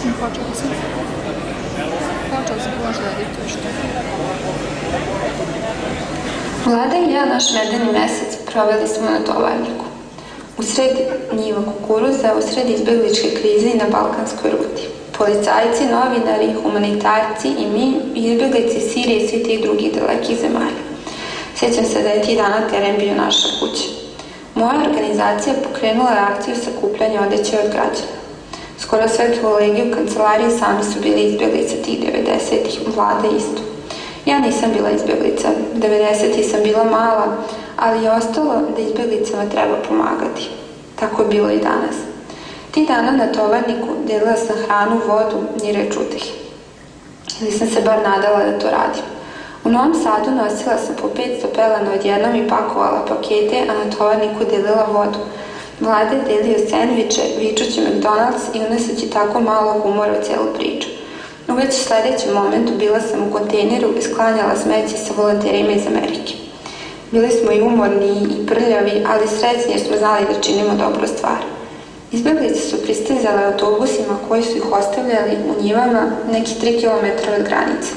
Počela sam možda edituješ to. Vlada i ja naš medeni mesec proveli smo na tovarniku. U sred njiva kukuruza, u sred izbegličke krize i na balkanskoj ruti. Policajci, novinari, humanitarci i mi, izbeglici iz Sirije i svi tih drugih dalekih zemalja. Sjećam se da je ti dana teren bio naša kuća. Moja organizacija pokrenula je akciju sakupljanja odeće od građana. Skoro sve kolege u kancelariji sami su bili izbjeglice tih 90-ih, Vlada isto. Ja nisam bila izbjeglica, 90-ih sam bila mala, ali je ostalo da izbjeglicama treba pomagati. Tako je bilo i danas. Ti dana na tovarniku delila sam hranu, vodu, ni reč utih. Ili sam se bar nadala da to radim. U Novom Sadu nosila sam po 500 pelena odjednom i pakovala pakete, a na tovarniku delila vodu. Vlada je delio sendviče, vičući McDonald's i unesući tako malo humora u cijelu priču. U već sledećem momentu bila sam u kontejneru i sklanjala smeće sa volonterima iz Amerike. Bili smo i umorni i prljavi, ali srećni jer smo znali da činimo dobru stvar. Izbjeglice su pristizale autobusima koji su ih ostavljali u njivama nekih 3 km od granice.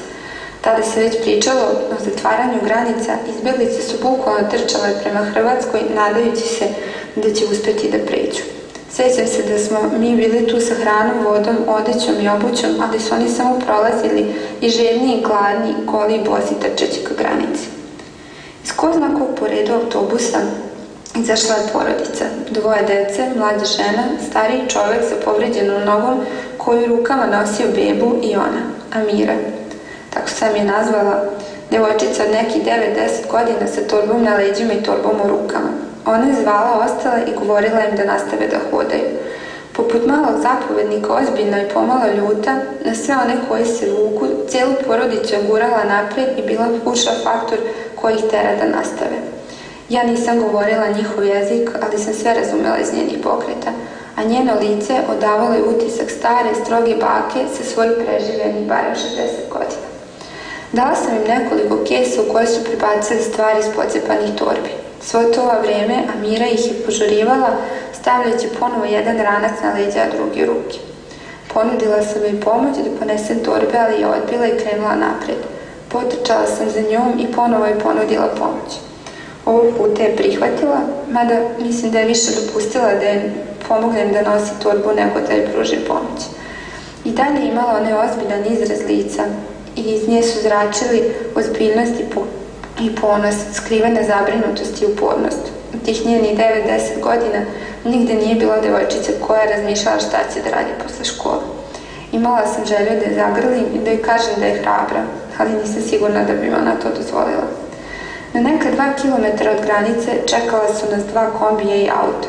Tada se već pričalo o zatvaranju granica, izbjeglice su bukvalno trčale prema Hrvatskoj, nadajući se da će uspjeti da pređu. Sjećam se da smo mi bili tu sa hranom, vodom, odećom i obućom, ali su oni samo prolazili i žedni i gladni, goli i bosi trčeći ka granici. Iz ko zna kog po redu autobusa izašla je porodica, 2 dece, mlada žena, stariji čovek sa povređenom nogom koju rukama nosio bebu i ona, Amira. Tako sam je nazvala, devojčica od nekih 9-10 godina sa torbom na leđima i torbom u rukama. Ona je zvala ostale i govorila im da nastave da hodaju. Poput malog zapovednika, ozbiljna i pomalo ljuta, na sve one koji se vuku, cijelu porodicu je gurala napred i bila puša faktor koji ih tera da nastave. Ja nisam govorila njihov jezik, ali sam sve razumela iz njenih pokreta, a njeno lice odavalo je utisak stare, stroge bake sa svojih preživljenih barem 60 godina. Dala sam im nekoliko kesa u koje su prebacili stvari iz pocepanih torbi. Svo to vrijeme Amira ih je požurivala, stavljajući ponovo jedan ranac na leđa, a drugi ruke. Ponudila sam joj pomoć da ponesem torbe, ali je odbila i krenula napred. Potrčala sam za njom i ponovo je ponudila pomoć. Ovog puta je prihvatila, mada mislim da je više dopustila da je pomognem da nosi torbu nego da je pruži pomoć. I dalje je imala onaj ozbiljan izraz lica i iz nje su zračili ozbiljnost i ponos, skrivena zabrinutost i upornost. U tih njenih 9-10 godina nigde nije bila devojčica koja je razmišljala šta će da radi posle škole. Imala sam želju da je zagrlim i da joj kažem da je hrabra, ali nisam sigurna da bi ona to dozvolila. Na neka 2 kilometra od granice čekala su nas 2 kombija i auto.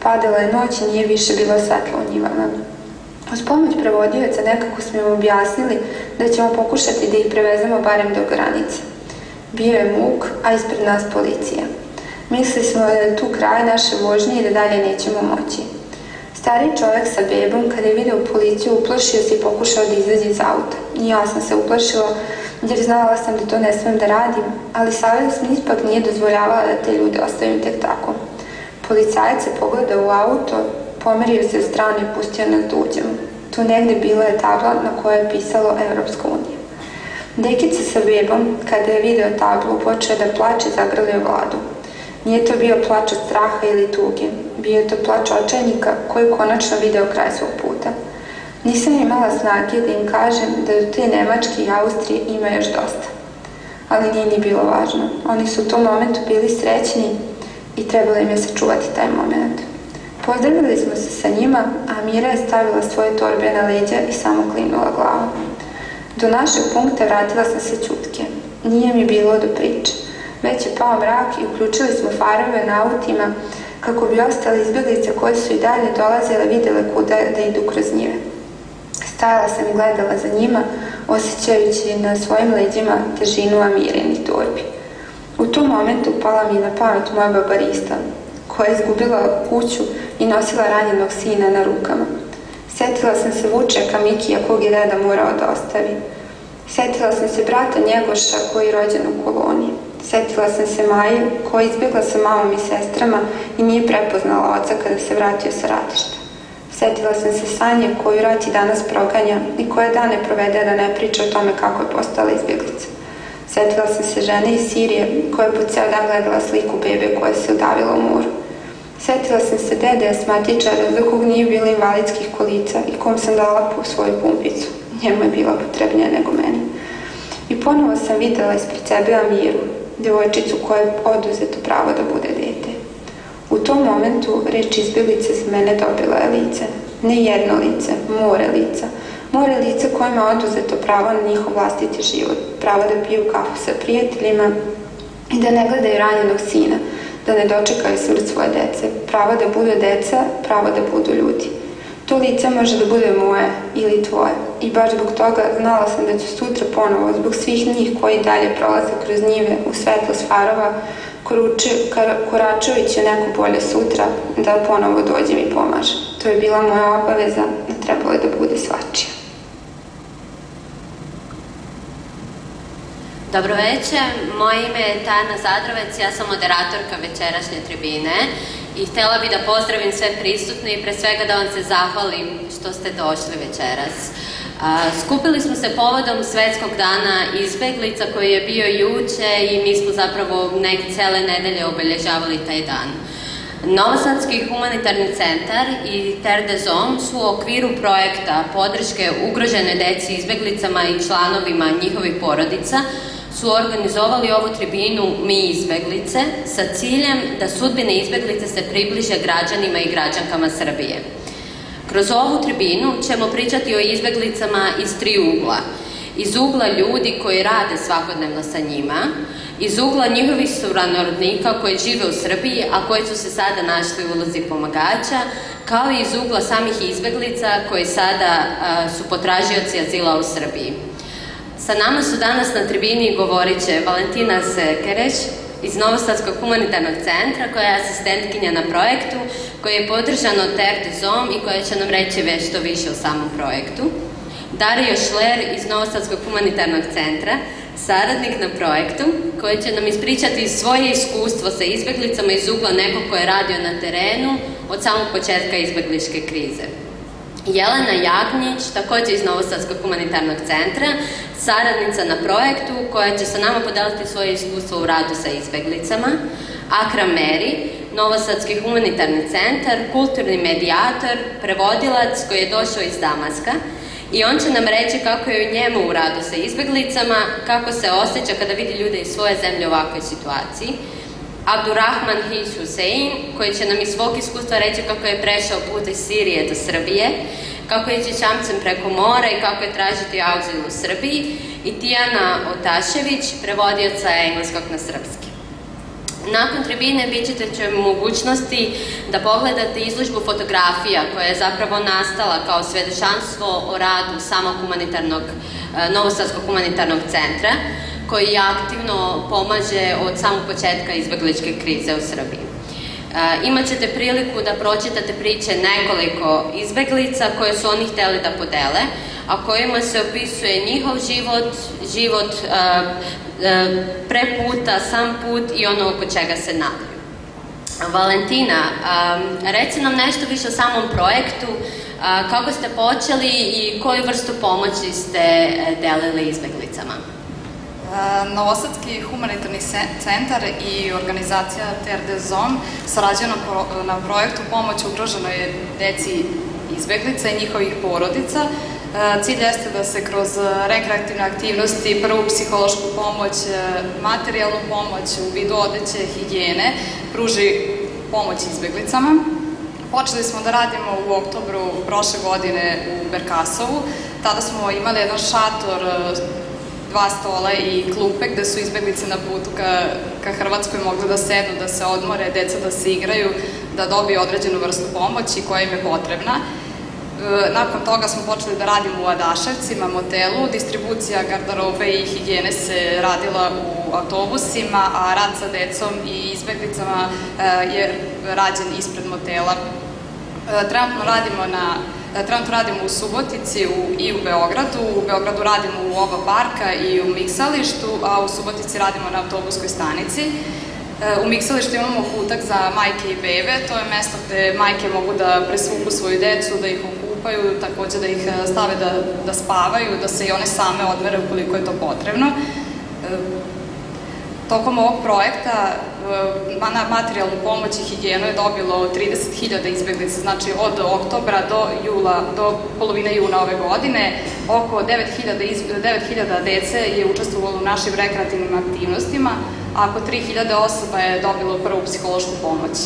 Padala je noć i nije više bilo svetlo u njivama. Uz pomoć prevodioca nekako smo im objasnili da ćemo pokušati da ih prevezemo barem do granice. Bio je muk, a ispred nas policija. Mislili smo da je tu kraj naše vožnje i da dalje nećemo moći. Stariji čovjek sa bebom, kada je video policiju, uplašio se i pokušao da izađe iz auta. I ja sam se uplašila jer znala sam da to ne smem da radim, ali savjest mi ipak nije dozvoljavala da te ljude ostavim tek tako. Policajac se pogledao u auto, pomerio se u stranu i pustio nas da uđemo. Tu negde bila je tabla na kojoj je pisalo Evropska unija. Dekica sa bebom, kada je video tablu, počeo da plače i zagrlio Vladu. Nije to bio plač od straha ili tuge, bio je to plač očajnika koji je konačno video kraj svog puta. Nisam imala snage da im kažem da do te Nemačke i Austrije ima još dosta. Ali nije ni bilo važno. Oni su u tom momentu bili srećni i trebalo im je sačuvati taj moment. Pozdravili smo se sa njima, a Mira je stavila svoje torbe na leđa i samo klimnula glavom. Do našeg punkta vratila sam se ćutke. Nije mi bilo do priče. Već je pao mrak i uključili smo farove na autima kako bi ostale izbjeglice koje su i dalje dolazile vidjele kuda da idu kroz njive. Stajala sam i gledala za njima, osjećajući na svojim leđima težinu Amirinih torbi. U tom momentu pala mi na pamet moja babarista, koja je izgubila kuću i nosila ranjenog sina na rukama. Sjetila sam se Vučeka Mikija kog je deda morao da ostavi. Sjetila sam se brata Njegoša koji je rođen u koloniji. Sjetila sam se Maje koja je izbjegla sa mamom i sestrama i nije prepoznala oca kada se vratio sa ratišta. Setila sam se Sanje koju rat i danas proganja i koja dane provede da ne priča o tome kako je postala izbjeglica. Setila sam se žene iz Sirije koja je po ceo dan gledala sliku bebe koja se udavila u moru. Setila sam se dede asmatičara za kog nije bilo invalidskih kolica i kom sam dala po svoju pumpicu. Njemu je bila potrebnija nego meni. I ponovo sam videla ispred sebe Amiru, djevojčicu koja je oduzeto pravo da bude dete. U tom momentu reč izbjeglice za mene dobila je lice. Ne jedno lice, more lica. More lica kojima je oduzeto pravo na njihov vlastiti život. Pravo da piju kafu sa prijateljima i da ne gledaju ranjenog sina, da ne dočekaju smrt svoje dece. Pravo da budu deca, pravo da budu ljudi. To lice može da bude moje ili tvoje. I baš zbog toga znala sam da ću sutra ponovo, zbog svih njih koji dalje prolaze kroz njive u svetlost farova, koračujući u neko bolje sutra, da ponovo dođem i pomažem. To je bila moja obaveza, a trebalo je da bude svačija. Dobro večer, moje ime je Tajana Zadrovec, ja sam moderatorka večerašnje tribine i htjela bih da pozdravim sve prisutne i pre svega da vam se zahvalim što ste došli večeras. Skupili smo se povodom Svetskog dana izbeglica koji je bio juče i mi smo zapravo neke cele nedelje obilježavali taj dan. Novosadski humanitarni centar i Terre des Hommes su u okviru projekta podrške ugrožene deci izbeglicama i članovima njihovih porodica su organizovali ovu tribinu Mi izbeglice sa ciljem da sudbine izbeglice se približe građanima i građankama Srbije. Kroz ovu tribinu ćemo pričati o izbeglicama iz tri ugla. Iz ugla ljudi koji rade svakodnevno sa njima, iz ugla njihovih sunarodnika koji žive u Srbiji, a koji su se sada našli u ulozi pomagača, kao i iz ugla samih izbeglica koji sada su potražioci azila u Srbiji. Sa nama su danas na tribini govorit će Valentina Sekereš iz Novosadskog humanitarnog centra, koja je asistentkinja na projektu, koji je podržan od Terre des Hommes i koja će nam reći nešto više o samom projektu. Dario Šler iz Novosadskog humanitarnog centra, saradnik na projektu, koji će nam ispričati svoje iskustvo sa izbeglicama iz ugla nekog ko je radio na terenu od samog početka izbegličke krize. Jelena Jagnjić, također iz Novosadskog humanitarnog centra, saradnica na projektu koja će sa nama podeliti svoje iskustvo u radu sa izbeglicama. Akram Meri, Novosadski humanitarni centar, kulturni medijator, prevodilac koji je došao iz Damaska i on će nam reći kako je u njemu u radu sa izbeglicama, kako se osjeća kada vidi ljude iz svoje zemlje u ovakvoj situaciji. Abdurrahman Hić Husein, koji će nam iz svog iskustva reći kako je prešao put iz Sirije do Srbije, kako je ići čamcem preko mora i kako je tražiti azil u Srbiji, i Tijana Otašević, prevodioca engleskog na srpski. Nakon tribine bit ćete mogućnosti da pogledate izložbu fotografija koja je zapravo nastala kao svedočanstvo o radu samog Novosadskog humanitarnog centra, koji aktivno pomaže od samog početka izbegličke krize u Srbiji. Imaćete priliku da pročitate priče nekoliko izbeglica koje su oni hteli da podele, a kojima se opisuje njihov život pre puta, sam put i ono oko čega se nadaju. Valentina, reci nam nešto više o samom projektu, kako ste počeli i koju vrstu pomoći ste delili izbeglicama? Novosadski humanitarni centar i organizacija Terre des Hommes sarađuju na projektu pomoć ugroženoj deci izbeglica i njihovih porodica. Cilj jeste da se kroz rekreativne aktivnosti, prvu psihološku pomoć, materijalnu pomoć u vidu odeće, higijene, pruži pomoć izbeglicama. Počeli smo da radimo u oktobru prošle godine u Berkasovu. Tada smo imali jedan šator, 2 stola i klupe gde su izbeglice na putu ka Hrvatskoj mogli da sednu, da se odmore, deca da se igraju, da dobiju određenu vrstu pomoći koja im je potrebna. Nakon toga smo počeli da radimo u Adaševcima, motelu. Distribucija garderobe i higijene se radila u autobusima, a rad sa decom i izbeglicama je rađen ispred motela. Trenutno radimo u Subotici i u Beogradu. U Beogradu radimo u oba parka i u miksalištu, a u Subotici radimo na autobuskoj stanici. U Mikselištu imamo kutak za majke i bebe, to je mesto gde majke mogu da presvuku svoju decu, da ih okupaju, takođe da ih stave da spavaju, da se i one same odmere ukoliko je to potrebno. Tokom ovog projekta materijalnu pomoć i higijenu je dobilo 30.000 izbeglica, znači od oktobra do polovine juna ove godine. Oko 9.000 dece je učestvovalo u našim rekreativnim aktivnostima, a oko 3.000 osoba je dobilo prvu psihološku pomoć.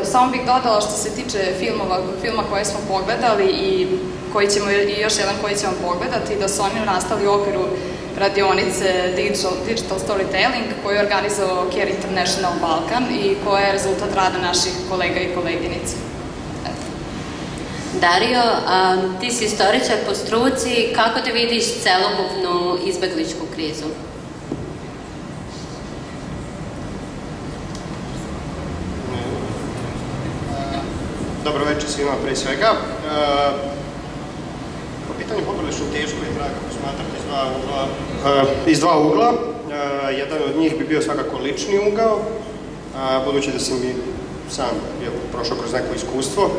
Samo bih dodala što se tiče filma koje smo pogledali i još jedan koji ćemo pogledati, da su oni nastali u okviru radionice Digital Storytelling koju je organizovao Care International Balkan i koja je rezultat rada naših kolega i koleginica. Dario, ti si istoričar po struci, kako te vidiš celokupnu izbegličku krizu? Dobro večer svima pre svega. Po pitanju poprilično teško i treba kako smatrati iz dva ugla. Jedan od njih bi bio svakako lični ugao, budući da sam i sam prošao kroz neko iskustvo,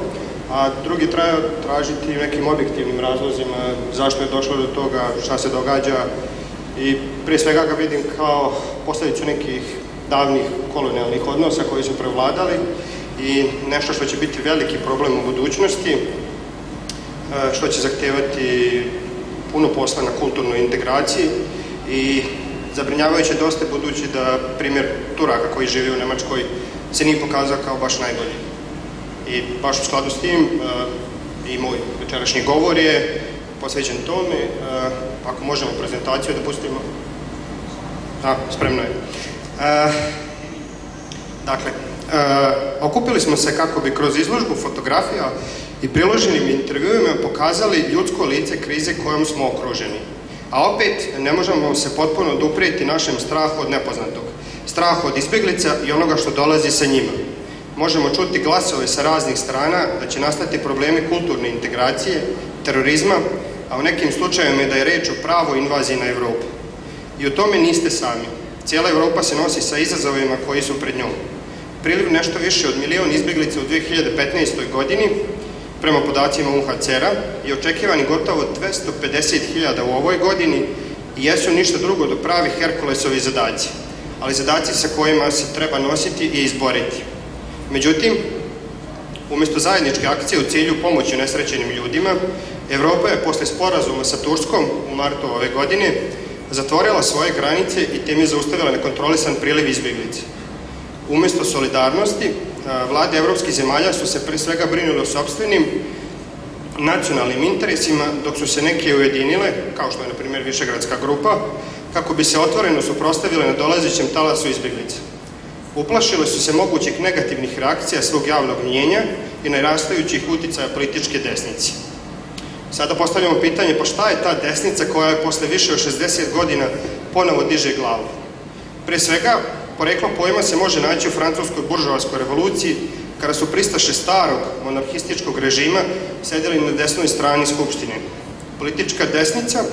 a drugi treba tražiti nekim objektivnim razlozima zašto je došlo do toga, šta se događa i prije svega ga vidim kao posledicu nekih davnih kolonijalnih odnosa koji su prevladali i nešto što će biti veliki problem u budućnosti, što će zahtijevati puno posla na kulturnoj integraciji i zabrinjavajuće dosta budući da primjer Turaka koji živi u Nemačkoj se nije pokazao kao baš najbolji. I baš u skladu s tim i moj večerašnji govor je posvećen tome. Ako možemo prezentaciju da pustimo. Spremno je. Dakle, okupili smo se kako bi kroz izložbu fotografija i priloženim intervjuima pokazali ljudsko lice krize kojom smo okruženi. A opet ne možemo se potpuno oduprijeti našem strahu od nepoznatog, strahu od izbjeglica i onoga što dolazi sa njima. Možemo čuti glasove sa raznih strana da će nastati problemi kulturne integracije, terorizma, a u nekim slučajevima je da je reč o pravoj invaziji na Evropu. I u tome niste sami. Cijela Evropa se nosi sa izazovima koji su pred njom. Priliv nešto više od 1 milion izbjeglica u 2015. godini, prema podacima UNHCR-a, je očekivani gotovo 250.000 u ovoj godini i jesu ništa drugo do pravi Herkulesovi zadaci, ali zadaci sa kojima se treba nositi i izboriti. Međutim, umjesto zajedničke akcije u cilju pomoći nesrećenim ljudima, Evropa je posle sporazuma sa Turskom u martu ove godine zatvorila svoje granice i tim je zaustavila nekontrolisan priliv izbjeglica. Umjesto solidarnosti, vlade evropskih zemalja su se pre svega brinule o sopstvenim nacionalnim interesima, dok su se neke ujedinile, kao što je na primjer Višegradska grupa, kako bi se otvoreno suprotstavile na dolazećem talasu izbjeglica. Uplašile su se mogućih negativnih reakcija svog javnog mnjenja i narastajućih uticaja političke desnice. Sada postavljamo pitanje, pa šta je ta desnica koja je posle više od 60 godina ponovo diže glavu? Pre svega, poreklo pojma se može naći u francuskoj buržoaskoj revoluciji, kada su pristaše starog monarhističkog režima sedjeli na desnoj strani Skupštine. Politička desnica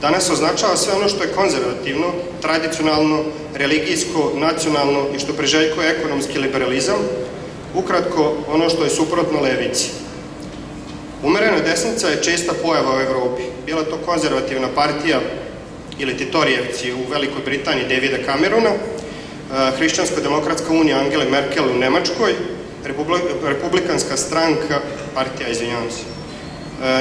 danas označava sve ono što je konzervativno, tradicionalno, religijsko, nacionalno i što priželjkuje ekonomski liberalizam, ukratko ono što je suprotno levici. Umerena desnica je česta pojava u Evropi. Bila to konzervativna partija ili Titorijevci u Velikoj Britaniji Davida Camerona, Hrišćansko-demokratska unija Angele Merkel u Nemačkoj, Republikanska stranka, partija, izvinjavam se,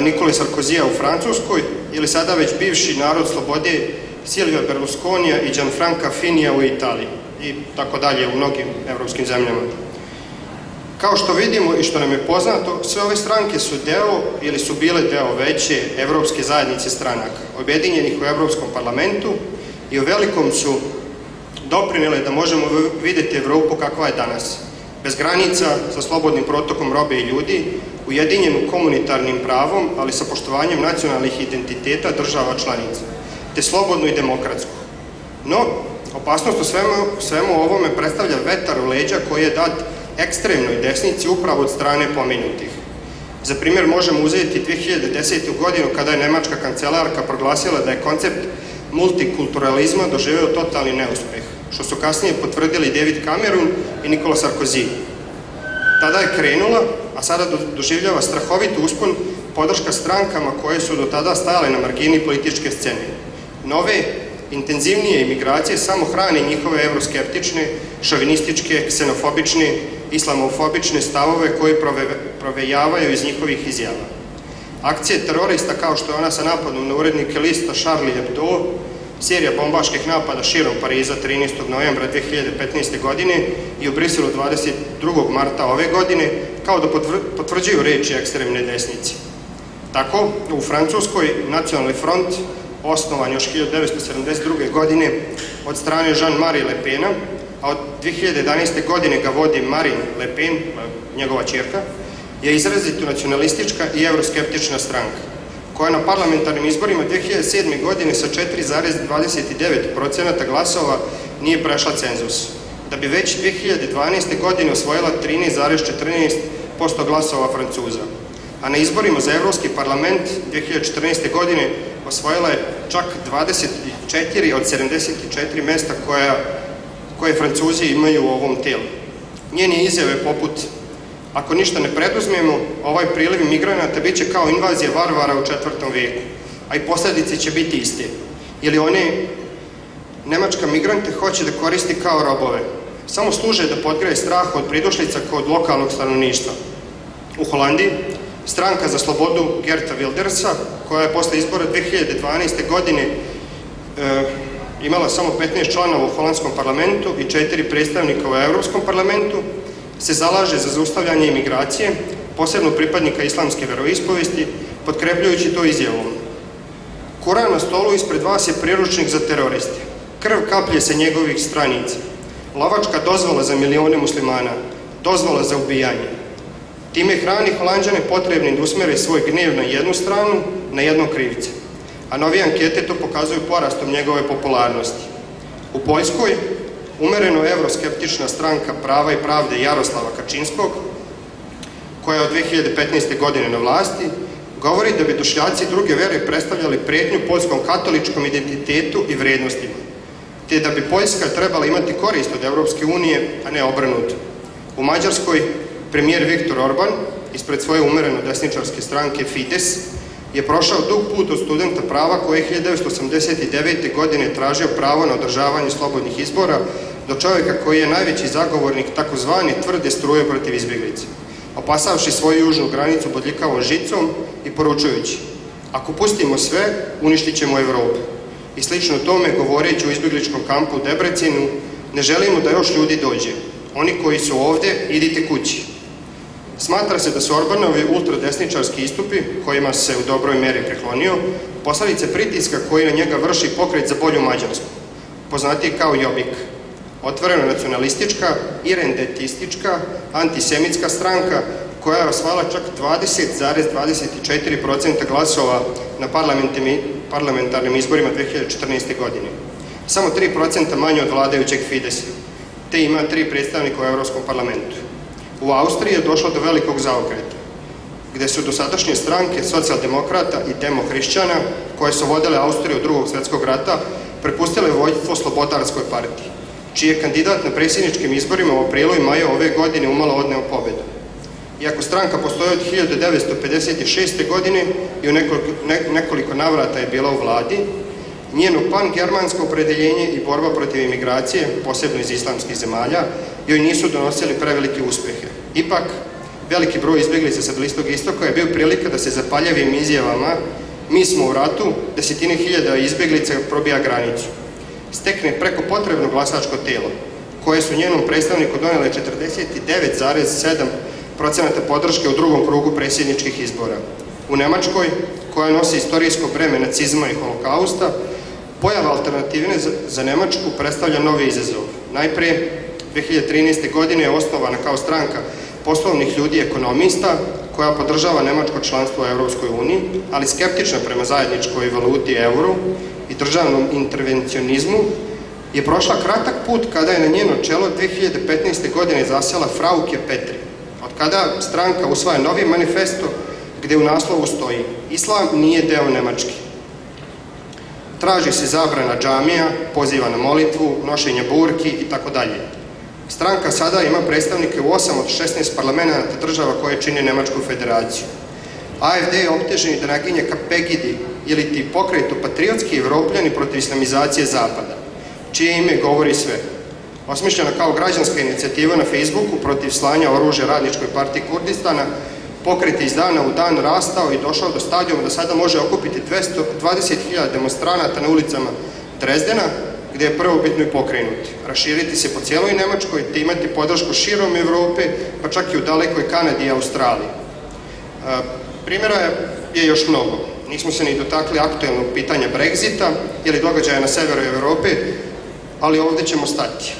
Nikole Sarkozija u Francuskoj ili sada već bivši narod slobode Silvia Berlusconija i Gianfranca Finija u Italiji i tako dalje u mnogim evropskim zemljama. Kao što vidimo i što nam je poznato, sve ove stranke su deo ili su bile deo veće evropske zajednice stranaka, objedinjenih u Evropskom parlamentu i u velikom su doprinele da možemo vidjeti Evropu kakva je danas. Bez granica, sa slobodnim protokom robe i ljudi, ujedinjenu komunitarnim pravom, ali sa poštovanjem nacionalnih identiteta država članica, te slobodnu i demokratsku. No, opasnost u svemu ovome predstavlja vetar u leđa koji je dat ekstremnoj desnici upravo od strane pomenutih. Za primjer možemo uzeti 2010. godinu kada je nemačka kancelarka proglasila da je koncept multikulturalizma doživeo totalni neuspeh. što su kasnije potvrdili David Cameron i Nicolas Sarkozy. Tada je krenula, a sada doživljava strahovit uspon podrška strankama koje su do tada stajale na margini političke scene. Nove, intenzivnije imigracije samo hrane njihove evroskeptične, šovinističke, ksenofobične, islamofobične stavove koje provejavaju iz njihovih izjava. Akcije terorista kao što je ona sa napadom na urednike lista Charlie Hebdo, serija bombaških napada širom Pariza 13. novembra 2015. godine i u Briselu 22. marta ove godine, kao da potvrđuju reči ekstremne desnice. Tako, u Francuskoj Nacionalni front, osnovan još 1972. godine od strane Jean-Marie Le Pena, a od 2011. godine ga vodi Marine Le Pen, njegova ćerka, je izrazito nacionalistička i evroskeptična stranka, koja na parlamentarnim izborima 2007. godine sa 4,29% glasova nije prešla cenzus, da bi već 2012. godine osvojila 13,14% glasova Francuza. A na izborima za Evropski parlament 2014. godine osvojila je čak 24 od 74 mesta koje Francuzi imaju u ovom telu. Njene izjave poput: ako ništa ne preduzmemo, ovaj priliv migranata bit će kao invazija varvara u 4. veku, a i posljedice će biti iste. Ili one nemačka migrante hoće da koristi kao robove. Samo služe da podgreje strah od pridošlica kod lokalnog stanovništva. U Holandiji, stranka za slobodu Geerta Wildersa, koja je posle izbora 2012. godine imala samo 15 članova u holandskom parlamentu i 4 predstavnika u Evropskom parlamentu, se zalaže za zaustavljanje imigracije, posebno pripadnika islamske veroispovesti, potkrepljujući to izjavom: Kuran na stolu ispred vas je priručnik za teroriste. Krv kaplje sa njegovih stranica. Lovačka dozvola za milione muslimana. Dozvola za ubijanje. Time hrani Holanđane potrebnim da usmere svoj gnev na jednu stranu, na jednog krivca. A novije ankete to pokazuju porastom njegove popularnosti. U Poljskoj, umereno evroskeptična stranka Prava i pravde Jaroslava Kačinskog, koja je od 2015. godine na vlasti, govori da bi Bošnjaci druge vere predstavljali pretnju poljskom katoličkom identitetu i vrednostima, te da bi Poljska trebala imati korist od Evropske unije, a ne obrnuto. U Mađarskoj premijer Viktor Orban, ispred svoje umereno desničarske stranke Fides, je prošao dug put od studenta prava koji je 1989. godine tražio pravo na održavanje slobodnih izbora, do čovjeka koji je najveći zagovornik takozvane tvrde struje protiv izbjeglica, opasavši svoju južnu granicu bodljikavom žicom i poručujući: ako pustimo sve, uništit ćemo Evropu. I slično tome, govoreći u izbjegličkom kampu u Debrecinu: ne želimo da još ljudi dođe. Oni koji su ovdje, idite kući. Smatra se da su Orbanovi ultradesničarski istupi, kojima se u dobroj meri priklonio, posledice pritiska koji na njega vrši pokret za bolju Mađarsku, poznatiji kao Jobbik, otvoreno nacionalistička, irendetistička, antisemitska stranka koja je osvajala čak 20,24% glasova na parlamentarnim izborima 2014. godine. Samo 3% manje od vladajućeg Fidesa, te ima 3 predstavnika u Evropskom parlamentu. U Austriji je došlo do velikog zaokreta, gde su dosadašnje stranke socijaldemokrata i demohrišćana, koje su vodile Austriju od Drugog svjetskog rata, prepustile vođstvo Slobodarskoj partiji, čiji je kandidat na predsjedničkim izborima u aprilu i maju ove godine umalo odneo pobedu. Iako stranka postoji od 1956. godine i u nekoliko navrata je bila u vladi, njeno pan-germansko opredeljenje i borba protiv imigracije, posebno iz islamskih zemalja, joj nisu donosili prevelike uspehe. Ipak, veliki broj izbjeglica sa Bliskog istoka je bio prilika da se zapaljavim izjavama "mi smo u ratu", desetine hiljada izbjeglica probija granicu, stekne preko potrebno glasačko telo, koje su njenom predstavniku donele 49,7% podrške u drugom krugu predsjedničkih izbora. U Nemačkoj, koja nosi istorijsko breme nacizma i holokausta, pojava alternativne za Nemačku predstavlja novi izazov. Najprije, 2013. godine je osnovana kao stranka poslovnih ljudi i ekonomista, koja podržava nemačko članstvo u Evropskoj uniji, ali skeptična prema zajedničkoj valuti euru i državnom intervencionizmu, je prošla kratak put kada je na njeno čelo 2015. godine zasela Frauke Petri, od kada stranka usvaja novi manifesto gde u naslovu stoji: Islam nije deo Nemačke. Traži se zabrana džamija, poziva na molitvu, nošenje burki itd. Stranka sada ima predstavnike u 8 od 16 parlamenta država koje čine Nemačku federaciju. AfD je optežen da naginje ka Pegidi ili ti pokretu patriotski evropljani protiv islamizacije Zapada, čije ime govori sve. Osmišljena kao građanska inicijativa na Facebooku protiv slanja oružja Radničkoj partiji Kurdistana, pokret je iz dana u dan rastao i došao do stadijuma da sada može okupiti 20.000 demonstranata na ulicama Drezdena, gdje je prvobitno i pokrenut. Raširiti se po cijeloj Nemačkoj te imati podršku širom Evrope, pa čak i u dalekoj Kanadi i Australiji. Primjera je još mnogo. Nismo se ni dotakli aktuelnog pitanja Brexita ili događaja na severu Evrope, ali ovdje ćemo stati.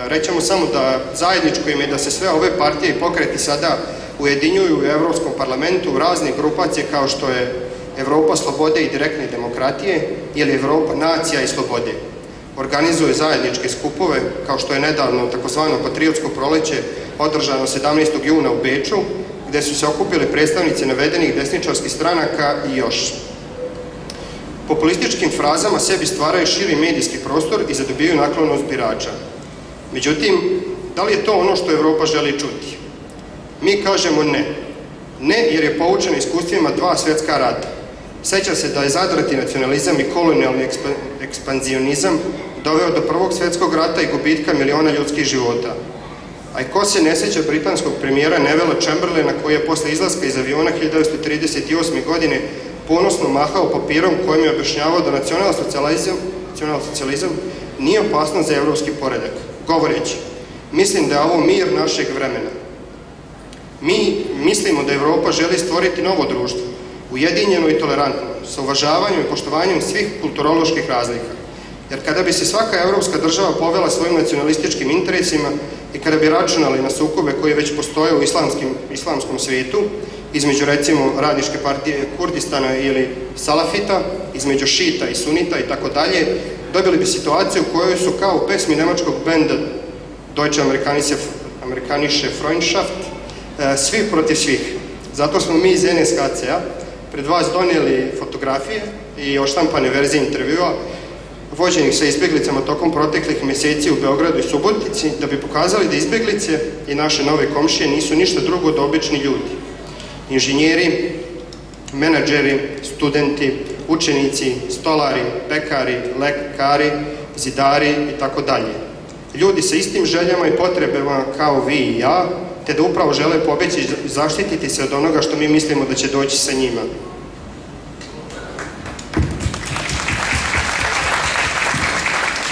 Rećemo samo da zajedničko im je da se sve ove partije i pokreti sada ujedinjuju u Evropskom parlamentu u razne grupacije kao što je Evropa slobode i direktne demokratije ili Evropa nacija i slobode. Organizuju zajedničke skupove kao što je nedavno takozvano Patriotsko proleće održano 17. juna u Beču, gdje su se okupili predstavnici navedenih desničarskih stranaka i još. Populističkim frazama sebi stvaraju širi medijski prostor i zadobijaju naklonost birača. Međutim, da li je to ono što Evropa želi čuti? Mi kažemo ne. Ne jer je poučen iskustvima 2 svjetska rata. Seća se da je zadrati nacionalizam i kolonijalni ekspanzionizam doveo do Prvog svjetskog rata i gubitka miliona ljudskih života. A i ko se ne seća britanskog premijera Nevilla Chamberlaina koji je posle izlaska iz aviona 1938. godine ponosno mahao papirom kojim je objašnjavao da nacionalsocijalizam nije opasno za evropski poredak, govoreći: mislim da je ovo mir našeg vremena. Mi mislimo da Evropa želi stvoriti novo društvo, ujedinjeno i tolerantno, sa uvažavanjem i poštovanjem svih kulturoloških razlika. Jer kada bi se svaka evropska država povela svojim nacionalističkim interesima i kada bi računali na sukobe koji već postoje u islamskom svijetu, između recimo Radničke partije Kurdistana ili Salafita, između šita i sunita i tako dalje, dobili bi situaciju u kojoj su kao u pesmi nemačkog benda Deutsche Amerikanische Freundschaft svi protiv svih. Zato smo mi iz NSHC-a pred vas donijeli fotografije i oštampane verzije intervjua vođenih sa izbjeglicama tokom proteklih mjeseci u Beogradu i Subotici, da bi pokazali da izbjeglice i naše nove komšije nisu ništa drugo od obični ljudi. Inženjeri, menadžeri, studenti, učenici, stolari, pekari, lekari, zidari i tako dalje. Ljudi sa istim željama i potrebama kao vi i ja, te da upravo žele pobeći i zaštititi se od onoga što mi mislimo da će doći sa njima.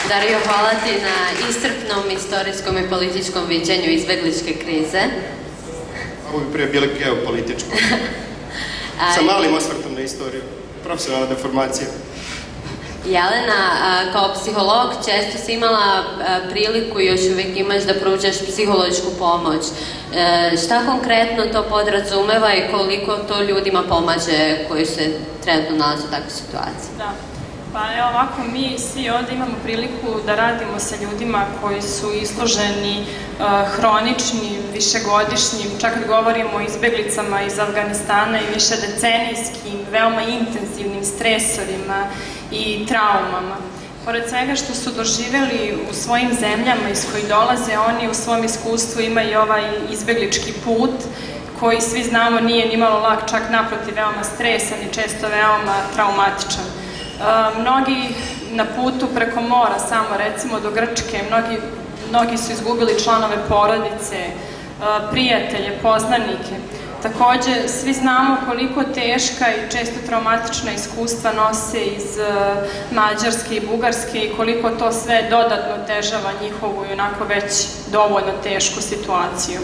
Dario, hvala ti na iscrpnom istorijskom i političkom viđenju izbegličke krize. Ovo bi prije bili geopolitičko. Sa malim osvrtom na istoriju. Profesionalna deformacija. Jelena, kao psiholog često si imala priliku i još uvijek imaš da pružaš psihološku pomoć. Šta konkretno to podrazumeva i koliko to ljudima pomaže koji se trenutno nalaze u takvoj situaciji? Da. Pa evo ovako, mi svi ovdje imamo priliku da radimo sa ljudima koji su izloženi hroničnim, višegodišnjim, čak kad govorimo o izbjeglicama iz Afganistana i višedecenijskim, veoma intenzivnim stresorima i traumama. Pored svega što su doživjeli u svojim zemljama iz kojih dolaze, oni u svom iskustvu imaju ovaj izbjeglički put koji svi znamo nije nimalo lak, čak naprotiv veoma stresan i često veoma traumatičan. Mnogi na putu preko mora, samo recimo do Grčke, mnogi su izgubili članove porodice, prijatelje, poznanike. Također, svi znamo koliko teška i često traumatična iskustva nose iz Mađarske i Bugarske i koliko to sve dodatno otežava njihovu i onako već dovoljno tešku situaciju.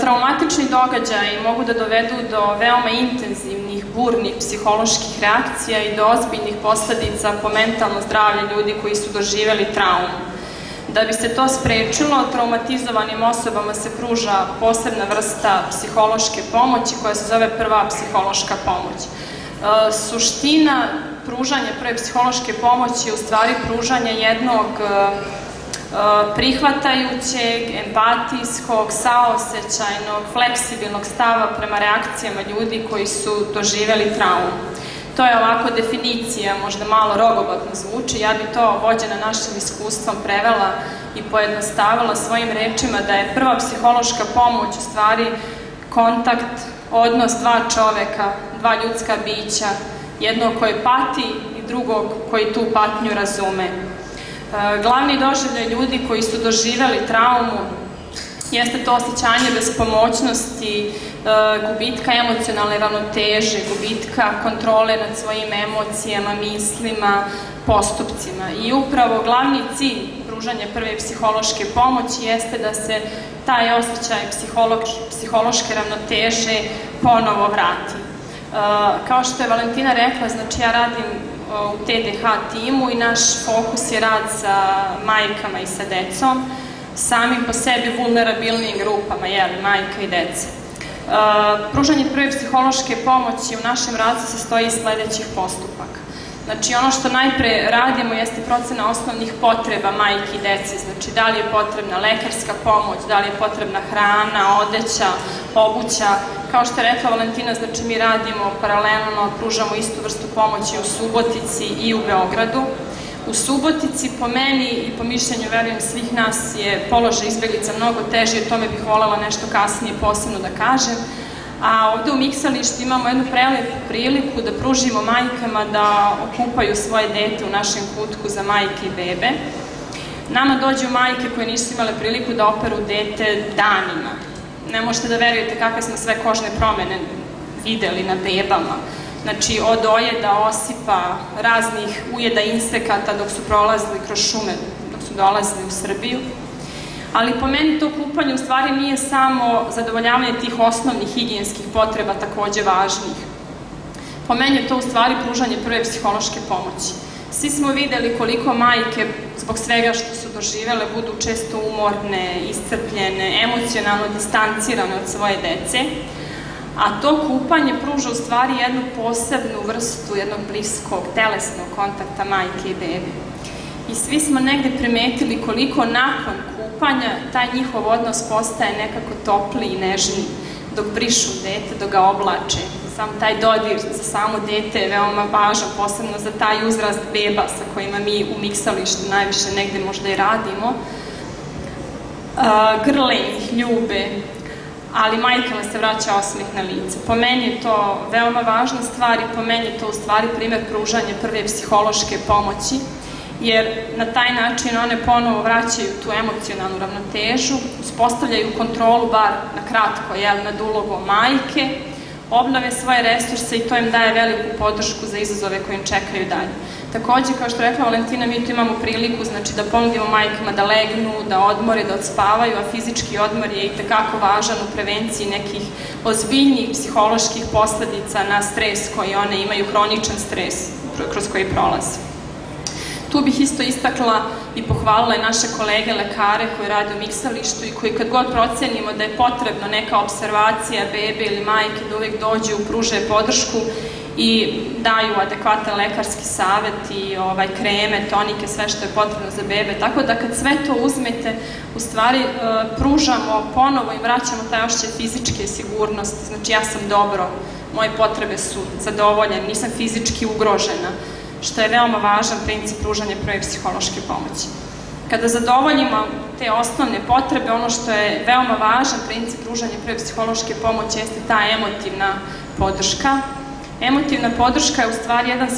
Traumatični događaji mogu da dovedu do veoma intenzivnih, burnih psiholoških reakcija i do ozbiljnih posledica po mentalno zdravlje ljudi koji su doživjeli traumu. Da bi se to sprečilo, traumatizovanim osobama se pruža posebna vrsta psihološke pomoći koja se zove prva psihološka pomoć. Suština pružanja prve psihološke pomoći je u stvari pružanje jednog prihvatajućeg, empatijskog, saosećajnog, fleksibilnog stava prema reakcijama ljudi koji su doživjeli traumu. To je ovako definicija, možda malo rogobatno zvuči, ja bi to vođena našim iskustvom prevela i pojednostavila svojim rečima da je prva psihološka pomoć u stvari kontakt, odnos dva čoveka, dva ljudska bića, jednog koji pati i drugog koji tu patnju razume. Glavni doživljaj ljudi koji su doživeli traumu jeste to osjećanje bespomoćnosti, gubitka emocionalne ravnoteže, gubitka kontrole nad svojim emocijama, mislima, postupcima. I upravo glavni cilj pružanja prve psihološke pomoći jeste da se taj osjećaj psihološke ravnoteže ponovo vrati. Kao što je Valentina rekla, znači ja radim u TDH timu i naš fokus je rad sa majkama i sa decom, samim po sebi vulnerabilnim grupama, majka i deca. Pružanje prve psihološke pomoći u našem radu se sastoji iz sledećih postupaka. Znači, ono što najpre radimo jeste procena osnovnih potreba majke i dece. Znači, da li je potrebna lekarska pomoć, da li je potrebna hrana, odeća, obuća. Kao što je rekla Valentina, znači mi radimo paralelno, pružamo istu vrstu pomoći u Subotici i u Beogradu. U Subotici, po meni i po mišljenju, verujem, svih nas je položaj izbeglica mnogo teži, o tome bih voljela nešto kasnije posebno da kažem. A ovde u Miksalištu imamo jednu prelepu priliku da pružimo majkama da okupaju svoje dete u našem kutku za majke i bebe. Nama dođu majke koje nisu imale priliku da operu dete danima. Ne možete da verujete kakve smo sve kožne promene videli na bebama. Znači, od ojeda, osipa, raznih ujeda insekata dok su prolazili kroz šume, dok su dolazili u Srbiju. Ali po meni to kupanje u stvari nije samo zadovoljavanje tih osnovnih higijenskih potreba takođe važnih. Po meni je to u stvari pružanje prve psihološke pomoći. Svi smo videli koliko majke, zbog svega što su doživele, budu često umorne, iscrpljene, emocionalno distancirane od svoje dece. A to kupanje pruža u stvari jednu posebnu vrstu jednog bliskog, telesnog kontakta majke i bebe. I svi smo negde primetili koliko nakon kupanja taj njihov odnos postaje nekako topliji i nežniji, dok brišu dete, dok ga oblače. Sam taj dodir za samo dete je veoma važan, posebno za taj uzrast beba sa kojima mi u Miksalištu najviše negde možda i radimo. Grle ih, ljube, ali majkama se vraća osmeh na lice. Po meni je to veoma važna stvar i po meni je to u stvari primer pružanja prve psihološke pomoći, jer na taj način one ponovo vraćaju tu emocionalnu ravnotežu, uspostavljaju kontrolu, bar na kratko, nad ulogom majke, obnove svoje resurse i to im daje veliku podršku za izazove koje im čekaju dalje. Takođe, kao što je rekla Valentina, mi tu imamo priliku da ponudimo majkama da legnu, da odmore, da odspavaju, a fizički odmor je itekako važan u prevenciji nekih ozbiljnijih psiholoških posledica na stres koji one imaju, hroničan stres kroz koji prolaze. Tu bih isto istakla i pohvalila i naše kolege lekare koji rade u Miksalištu i koji kad god procenimo da je potrebno neka observacija bebe ili majke da uvek dođu, pruže podršku i daju adekvatan lekarski savet i kreme, tonike, sve što je potrebno za bebe. Tako da kad sve to uzmete, u stvari pružamo ponovo i vraćamo taj osjećaj fizičke sigurnosti. Znači ja sam dobro, moje potrebe su zadovoljene, nisam fizički ugrožena, što je veoma važan princip pružanja prve psihološke pomoći. Kada zadovoljimo te osnovne potrebe, ono što je veoma važan princip pružanja prve psihološke pomoći jeste ta emotivna podrška. Emotivna podrška je u stvari jedan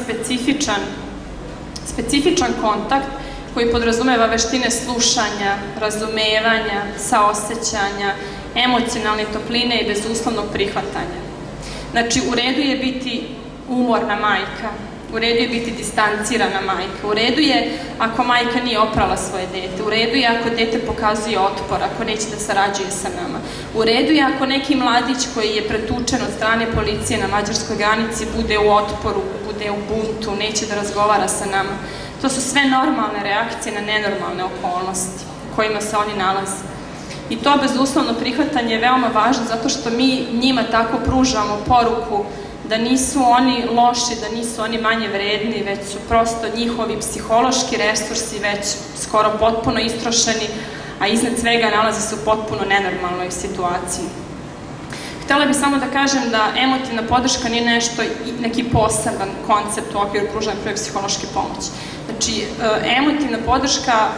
specifičan kontakt koji podrazumeva veštine slušanja, razumevanja, saosećanja, emocionalne topline i bezuslovnog prihvatanja. Znači, u redu je biti umorna majka, u redu je biti distancirana majka, u redu je ako majka nije oprala svoje dete, u redu je ako dete pokazuje otpor, ako neće da sarađuje sa nama, u redu je ako neki mladić koji je pretučen od strane policije na mađarskoj granici bude u otporu, bude u buntu, neće da razgovara sa nama. To su sve normalne reakcije na nenormalne okolnosti u kojima se oni nalaze. I to bezuslovno prihvatanje je veoma važno zato što mi njima tako pružamo poruku da nisu oni loši, da nisu oni manje vredni, već su prosto njihovi psihološki resursi već skoro potpuno istrošeni, a iznad svega nalaze se u potpuno nenormalnoj situaciji. Htela bih samo da kažem da emotivna podrška nije nešto, neki poseban koncept u okviru pružanja prve psihološke pomoći. Znači, emotivna podrška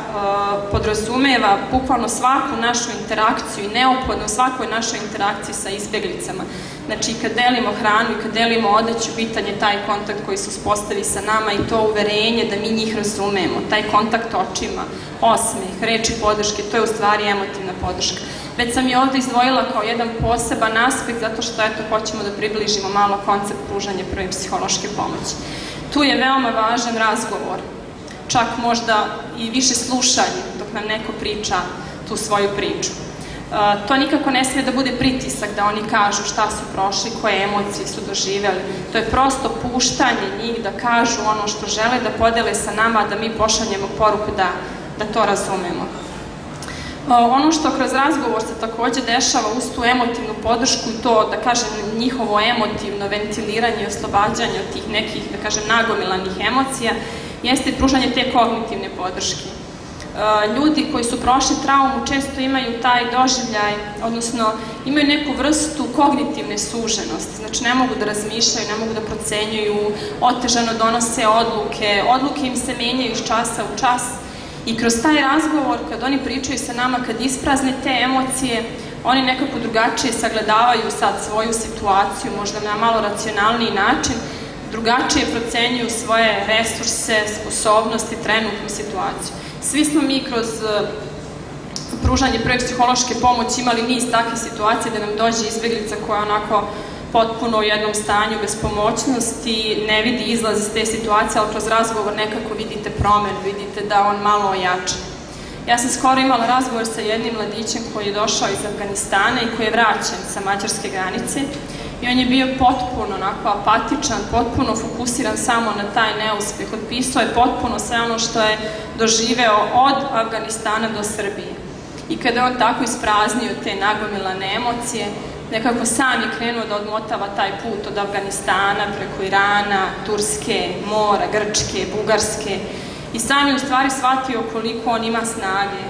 podrazumeva bukvalno svaku našu interakciju i neophodno svakoj našoj interakciji sa izbeglicama. Znači, kad delimo hranu i kad delimo odeću, bitan je taj kontakt koji se uspostavi sa nama i to uverenje da mi njih razumemo, taj kontakt očima, osmeh, reči podrške, to je u stvari emotivna podrška. Već sam je ovde izdvojila kao jedan poseban aspekt zato što, eto, hoćemo da približimo malo koncept pružanja prve psihološke pomoći. Tu je veoma važan razgovor, čak možda i više slušanje dok nam neko priča tu svoju priču. To nikako ne smije da bude pritisak da oni kažu šta su prošli, koje emocije su doživjeli. To je prosto puštanje njih da kažu ono što žele da podele sa nama, da mi pošaljemo poruku da to razumemo. Ono što kroz razgovor se takođe dešava uz tu emotivnu podršku i to, da kažem, njihovo emotivno ventiliranje i oslobađanje od tih nekih, da kažem, nagomilanih emocija, jeste pružanje te kognitivne podrške. Ljudi koji su prošli traumu često imaju taj doživljaj, odnosno imaju neku vrstu kognitivne suženosti, znači ne mogu da razmišljaju, ne mogu da procenjuju, otežano donose odluke, odluke im se menjaju iz časa u čas i kroz taj razgovor, kad oni pričaju sa nama, kad isprazne te emocije, oni nekako drugačije sagledavaju sad svoju situaciju, možda na malo racionalniji način, drugačije procenjuju svoje resurse, sposobnosti, trenutnu situaciju. Svi smo mi kroz pružanje prve psihološke pomoći imali niz takve situacije da nam dođe izbeglica koja je onako potpuno u jednom stanju bespomoćnosti, ne vidi izlaz iz te situacije, ali kroz razgovor nekako vidite promenu, vidite da on malo ojača. Ja sam skoro imala razgovor sa jednim mladićem koji je došao iz Afganistana i koji je vraćen sa mađarske granice i on je bio potpuno onako apatičan, potpuno fokusiran samo na taj neuspeh. Otpisao je potpuno sve ono što je doživeo od Afganistana do Srbije. I kada on tako ispraznio te nagomilane emocije, nekako sam je krenuo da odmotava taj put od Afganistana preko Irana, Turske, Mora, Grčke, Bugarske i sam je u stvari shvatio koliko on ima snage,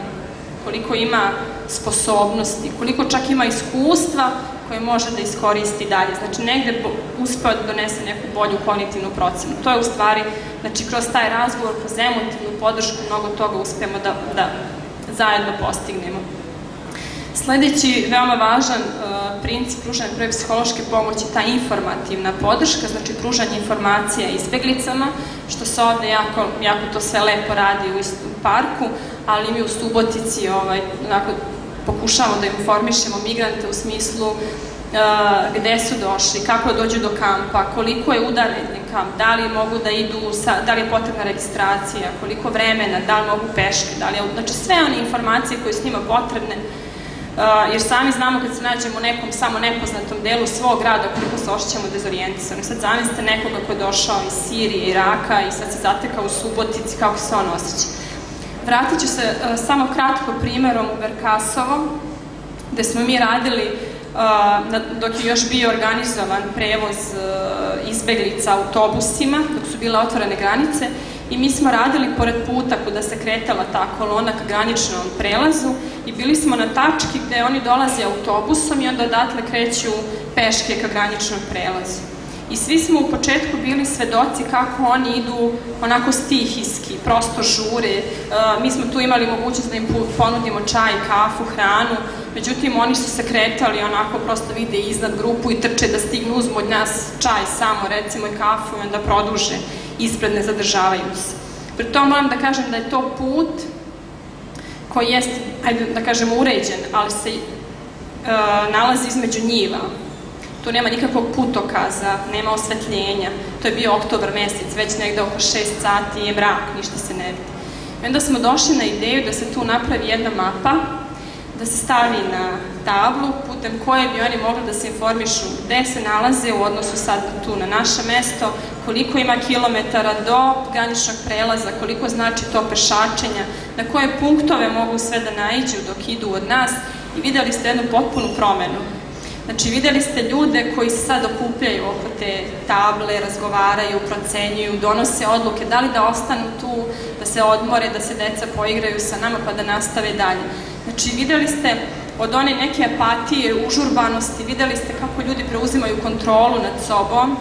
koliko ima sposobnosti, koliko čak ima iskustva koje može da iskoristi dalje. Znači, negde uspeo da donese neku bolju kognitivnu procenu. To je u stvari, znači, kroz taj razgovor, kroz emotivnu podršku, mnogo toga uspemo da zajedno postignemo. Sledeći veoma važan princip pružanja prve psihološke pomoći je ta informativna podrška, znači pružanje informacija izbeglicama, što se ovde jako to sve lepo radi u istom parku, ali mi u Subotici pokušamo da informišemo migrante u smislu gde su došli, kako dođu do kampa, koliko je udaljen kamp, da li mogu da idu, da li je potrebna registracija, koliko vremena, da li mogu peške, znači sve one informacije koje su njima potrebne, jer sami znamo kad se nađemo u nekom samo nepoznatom delu svog grada koliko se osjećamo dezorijentisani. Sad zamislite nekoga ko je došao iz Sirije, Iraka i sad se zatekao u Subotici, kako se on osjeća. Vratit ću se samo kratko primerom u Verkasovo, gde smo mi radili, dok je još bio organizovan prevoz izbeglica autobusima, dok su bile otvorene granice, i mi smo radili pored puta kuda se kretala ta kolona ka graničnom prelazu i bili smo na tački gde oni dolaze autobusom i onda odatle kreću peške ka graničnom prelazu. I svi smo u početku bili svedoci kako oni idu onako stihijski, prosto žure. Mi smo tu imali mogućnost da im ponudimo čaj, kafu, hranu, međutim oni su se kretali onako, prosto vide iznad grupu i trče da stignu, uzmu od nas čaj samo, recimo i kafu i onda produže ispred, ne zadržavaju se. Pri tom moram da kažem da je to put koji jeste, hajde da kažemo, uređen, ali se nalazi između njiva. Tu nema nikakvog putokaza, nema osvetljenja. To je bio oktobar mesec, već negde oko 6 sati je mrak, ništa se ne vidi. I onda smo došli na ideju da se tu napravi jedna mapa, da se stavi na tablu, putem koje bi oni mogli da se informišu gde se nalaze u odnosu sad tu na naše mesto, koliko ima kilometara do graničnog prelaza, koliko znači to pešačenja, na koje punktove mogu sve da naiđu dok idu od nas i videli ste jednu potpunu promenu. Znači, videli ste ljude koji se sad okupljaju oko te table, razgovaraju, procenjuju, donose odluke, da li da ostanu tu, da se odmore, da se deca poigraju sa nama pa da nastave dalje. Znači, videli ste od one neke apatije, užurbanosti, videli ste kako ljudi preuzimaju kontrolu nad sobom,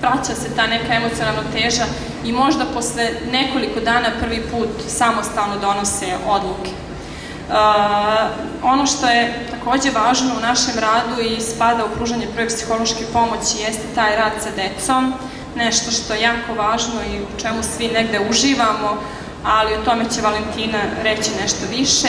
vraća se ta neka emocionalna teža i možda posle nekoliko dana prvi put samostalno donose odluke. Ono što je takođe važno u našem radu i spada u pružanje projekt psihološke pomoći jeste taj rad sa decom, nešto što je jako važno i u čemu svi negde uživamo, ali o tome će Valentina reći nešto više.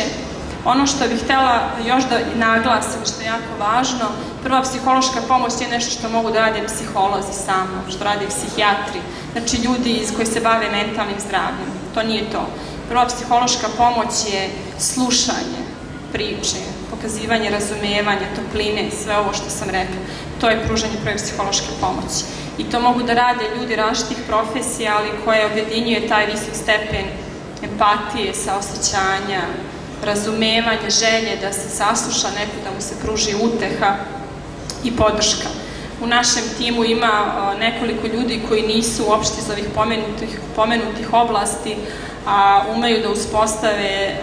Ono što bih htela još da naglasim, što je jako važno, prva psihološka pomoć je nešto što mogu da rade psiholozi samo, što rade psihijatri, znači ljudi koji se bave mentalnim zdravljem. To nije to. Prva psihološka pomoć je slušanje, priče, pokazivanje razumevanja, topline, sve ovo što sam rekla. To je pružanje projekt psihološke pomoći. I to mogu da rade ljudi različitih profesija, ali koje objedinjuje taj visok stepen empatije, saosećanja, razumevanja, želje da se sasluša neko, da mu se pruži uteha i podrška. U našem timu ima nekoliko ljudi koji nisu uopšte iz ovih pomenutih oblasti, a umeju da uspostave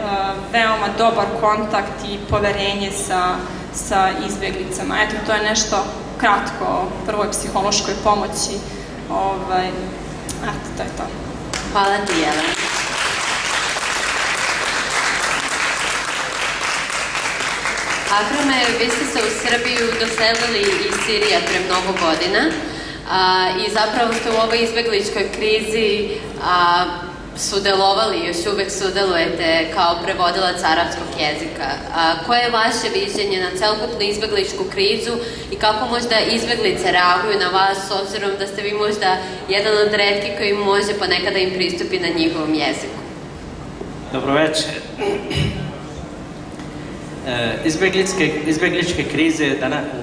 veoma dobar kontakt i poverenje sa izbjeglicama. Eto, to je nešto kratko o prvoj psihološkoj pomoći. Eto, to je to. Hvala ti, Jelena. Akrame, vi ste se u Srbiju doselili iz Sirije pre mnogo godina i zapravo ste u ovoj izbegličkoj krizi sudelovali, još uvek sudelujete kao prevodilac arapskog jezika. Koje je vaše viđenje na celokupnu izbegličku krizu i kako možda izbeglice reaguju na vas, s obzirom da ste vi možda jedan od retkih koji može ponekada im pristupi na njihovom jeziku? Dobro večer. Izbegličke krize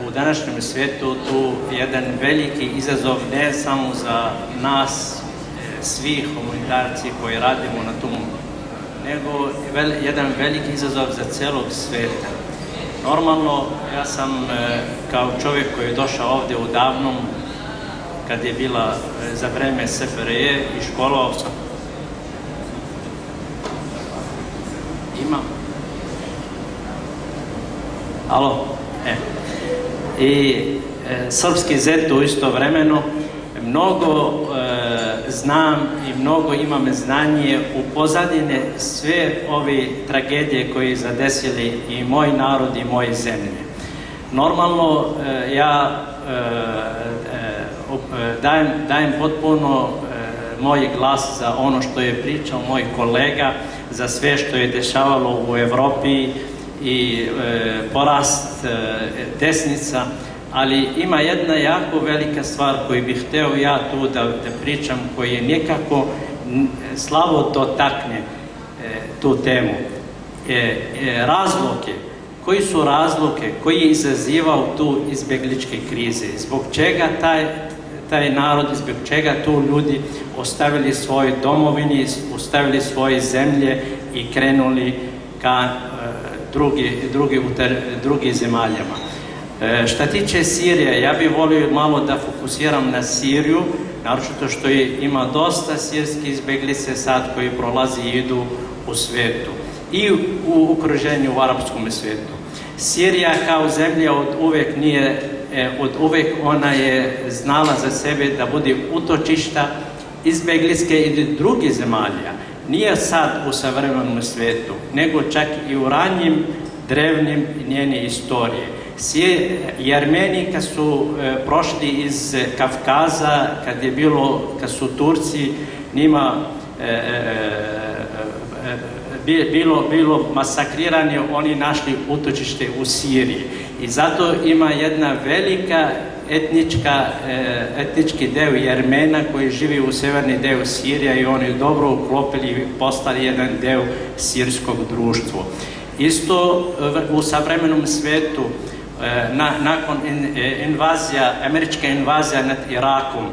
u današnjem svijetu tu jedan veliki izazov ne samo za nas, svi humanitarci koji radimo na tom, nego jedan veliki izazov za celog svijeta. Normalno, ja sam kao čovjek koji je došao ovdje u davnom, kad je bila za vreme SFRJ i školovao sam. Alo? I srpski zet u isto vremeno. Mnogo znam i mnogo imam znanje u pozadine sve ove tragedije koje zadesili i moj narod i moje zemlje. Normalno, ja dajem potpuno moj glas za ono što je pričao moj kolega, za sve što je dešavalo u Evropi i porast desnica, ali ima jedna jako velika stvar koju bih hteo ja tu da pričam, koji je nekako slabo dotakne tu temu. Razloge, koji su razloge koji je izazivao tu izbegličke krize, zbog čega taj narod, zbog čega tu ljudi ostavili svoje domovine, ostavili svoje zemlje i krenuli ka drugim zemaljama. Šta tiče Sirije, ja bih volio malo da fokusiram na Siriju, naročito što ima dosta sirskih izbeglice sad koji prolazi i idu u svijetu i u okruženju u arapskom svijetu. Sirija kao zemlja od uvek ona je znala za sebe da bude utočišta izbeglice i drugih zemalja. Nije sad u savremenom svijetu, nego čak i u ranjim, drevnim njene istorije. I Armeni kad su prošli iz Kavkaza, kad su Turci njima bilo masakrirani, oni našli utočište u Siriji. I zato ima jedna velika etnički deo Jermena koji živi u severni deo Sirije i oni dobro uklopili i postali jedan deo sirskog društva. Isto u savremenom svijetu, nakon američke invazija nad Irakom,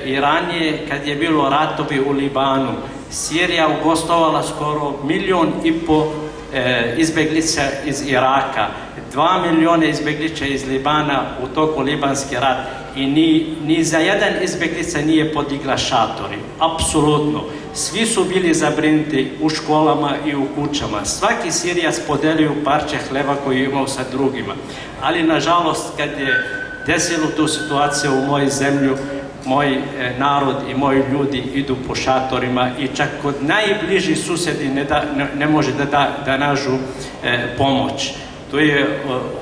Iran je, kad je bilo ratovi u Libanu, Sirija ugostovala skoro 1,5 milijuna izbeglica iz Iraka, 2 milijuna izbeglica iz Libana u toku libanski rat i ni za jedan izbeglica nije podigla šatori, apsolutno. Svi su bili zabrinuti u školama i u kućama. Svaki Sirijac podelio parče hleba koji je imao sa drugima. Ali, nažalost, kad je desilo tu situaciju u moju zemlju, moj narod i moji ljudi idu po šatorima i čak kod najbliži susjedi ne može da nađu pomoć. Tu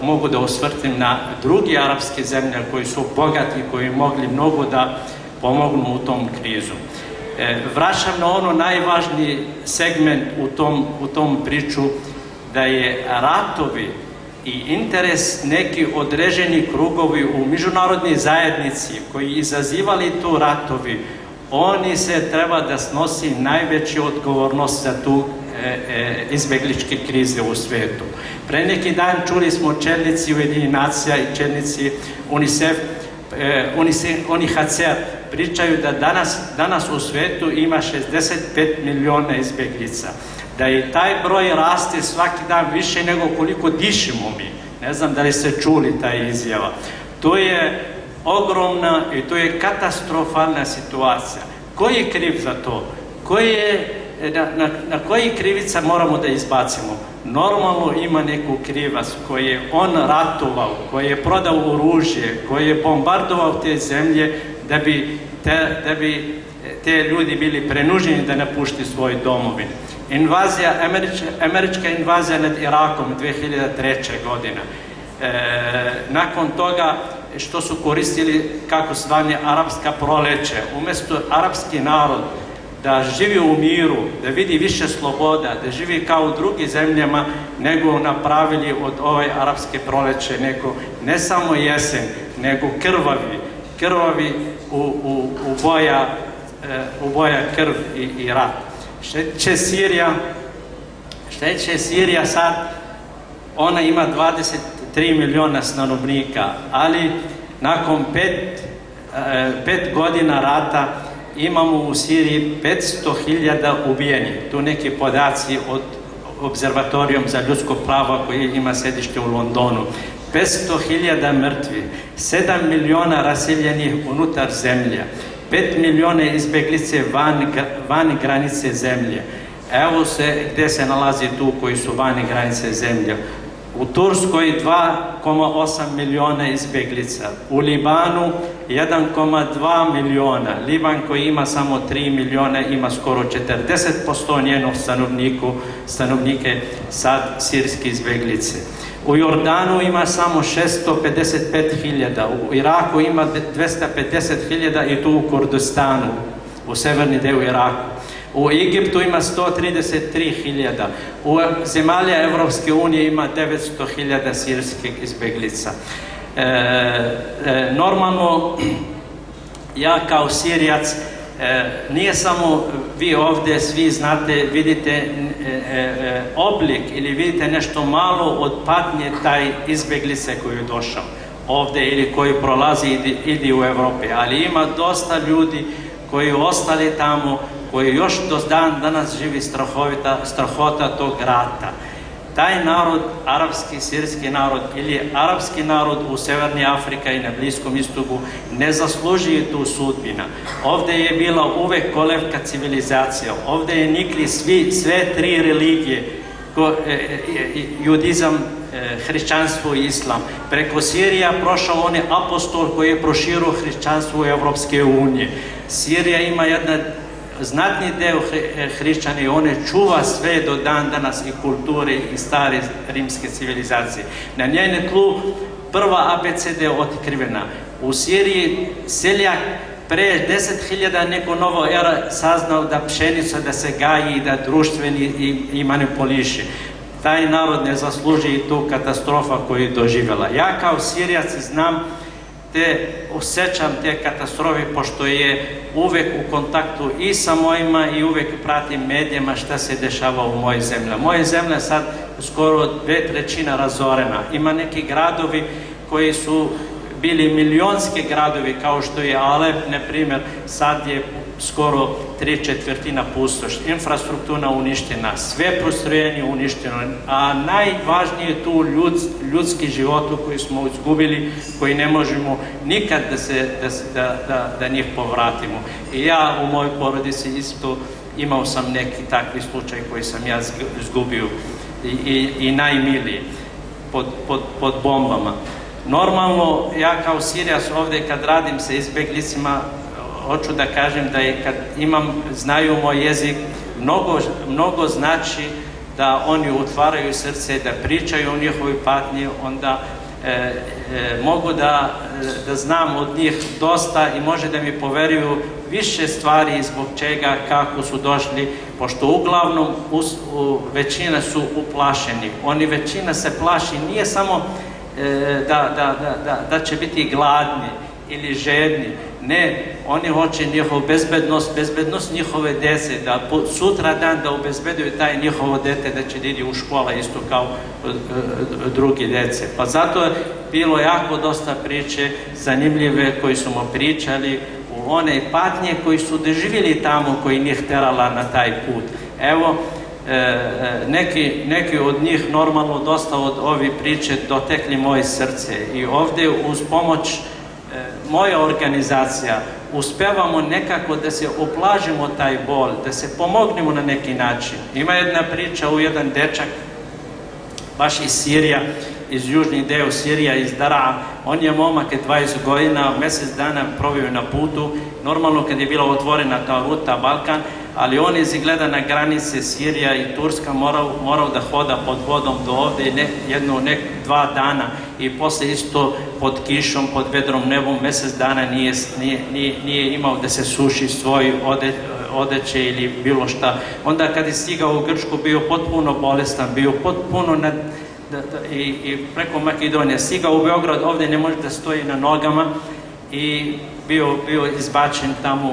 mogu da osvrtim na drugi arapske zemlje koji su bogati, koji mogli mnogo da pomognu u tom krizu. Vraćam na ono najvažniji segment u tom priču, da je ratovi i interes neki određeni krugovi u međunarodnoj zajednici koji izazivali tu ratovi, oni se treba da snosi najveću odgovornost za tu izbegličke krize u svetu. Pre neki dan čuli smo čelnici Ujedinjenih nacija i čelnici UNICEF, UNHCR pričaju da danas u svetu ima 65 miliona izbeglica. Da je taj broj raste svaki dan više nego koliko dišemo mi. Ne znam da li ste čuli taj izjava. To je ogromna i to je katastrofalna situacija. Ko je kriv za to? Na koji krivica moramo da izbacimo? Normalno ima neku krivac koji je on ratovao, koji je prodao oružje, koji je bombardovao te zemlje da bi te ljudi bili prenuženi da napušti svoj domovin. Američka invazija nad Irakom 2003. godina. Nakon toga što su koristili kako zvani arapska proleće, umjesto arapski narod da živi u miru, da vidi više sloboda, da živi kao u drugim zemljama, nego napravili od ove arapske proleće neko ne samo jesen, nego krvavi u boja krv i rat. Šta će Sirija sad? Ona ima 23 miliona stanovnika, ali nakon 5 godina rata imamo u Siriji 500.000 ubijenih. Tu neki podaci od Observatorijom za ljudsko pravo koji ima sedište u Londonu. 500.000 mrtvi, 7 miliona raseljenih unutar zemlje, 5 miliona izbeglice van granice zemlje. Evo gde se nalazi tu koji su van granice zemlje. U Turskoj 2,8 miliona izbeglica, u Libanu 1,2 miliona, Liban koji ima samo 3 miliona ima skoro 40% njenog stanovnike sad sirske izbeglice. U Jordanu ima samo 655.000, u Iraku ima 250.000 i tu u Kurdistanu, u severni deo Iraku. U Egiptu ima 133.000, u zemalja Evropske unije ima 900.000 sirskih izbeglica. Normalno, ja kao Sirijac, nije samo vi ovdje svi znate, vidite oblik ili vidite nešto malo od patnje taj izbeglice koji je došao ovdje ili koji prolazi i ide u Evropi, ali ima dosta ljudi koji ostali tamo, koji još do danas živi strahota tog rata. Taj narod, arapski, sirski narod ili arapski narod u Severnoj Afrika i na Bliskom istoku ne zaslužuje tu sudbina. Ovdje je bila uvek kolevka civilizacija, ovdje je nikli sve tri religije, judizam, hrišćanstvo i islam. Preko Sirija prošao on je apostol koji je proširio hrišćanstvo u Evropske unije. Sirija ima jedan znatni deo hrišćana i one čuva sve do dan danas i kulture i stare rimske civilizacije. Na njene tlu prva ABCD je otkrivena. U Siriji seljak pre 10.000 neko novo era saznao da pšenica da se gaji i da društveni i manipuliše. Taj narod ne zasluži i tu katastrofa koju je doživjela. Ja kao Sirijac znam osjećam te katastrofe, pošto je uvek u kontaktu i sa mojima i uvek pratim medijama šta se dešava u mojoj zemlji. Moja zemlja je sad skoro 2/3 razorena. Ima neki gradovi koji su bili milionski gradovi, kao što je Alep, na primjer, sad je skoro 3/4 pustoš, infrastruktura uništena, sve postrojenje uništeno, a najvažnije je tu ljudski život koji smo izgubili, koji ne možemo nikad da njih povratimo. I ja u mojoj porodici isto imao sam neki takvi slučaj koji sam ja izgubio i najmiliji pod bombama. Normalno, ja kao Sirijac ovdje kad radim sa izbjeglicima, hoću da kažem da kad znaju moj jezik, mnogo znači da oni otvaraju srce, da pričaju o njihovoj patnji, onda mogu da znam od njih dosta i može da mi poveruju više stvari zbog čega, kako su došli, pošto uglavnom većina su uplašeni. Oni većina se plaši, nije samo da će biti gladni ili žedni. Ne, oni hoće njihovu bezbednost njihove djece, da sutra dan da obezbeduju taj njihovo dete da će idi u škola isto kao drugi djece. Pa zato je bilo jako dosta priče zanimljive koji su mu pričali u one patnje koji su doživjeli tamo, koji njih terala na taj put. Evo, neki od njih normalno dosta od ove priče dotekli moje srce i ovdje uz pomoć moja organizacija uspevamo nekako da se oplažimo taj bol, da se pomognemo na neki način. Ima jedna priča u jedan dečak baš iz Sirija, iz južnih deo Sirija, iz Dara. On je momak 20 godina, mjesec dana provio na putu, normalno kad je bila otvorena ta ruta Balkan, ali on izgleda na granice Sirija i Turska morao da hoda pod vodom do ovdje dva dana i posle isto pod kišom, pod vedrom nebom, mjesec dana nije imao da se suši svoj odeće ili bilo šta. Onda kad je stigao u Grčku bio potpuno bolestan, bio potpuno i preko Makedonije, stigao u Beograd, ovdje ne može da stoji na nogama i bio izbačen tamo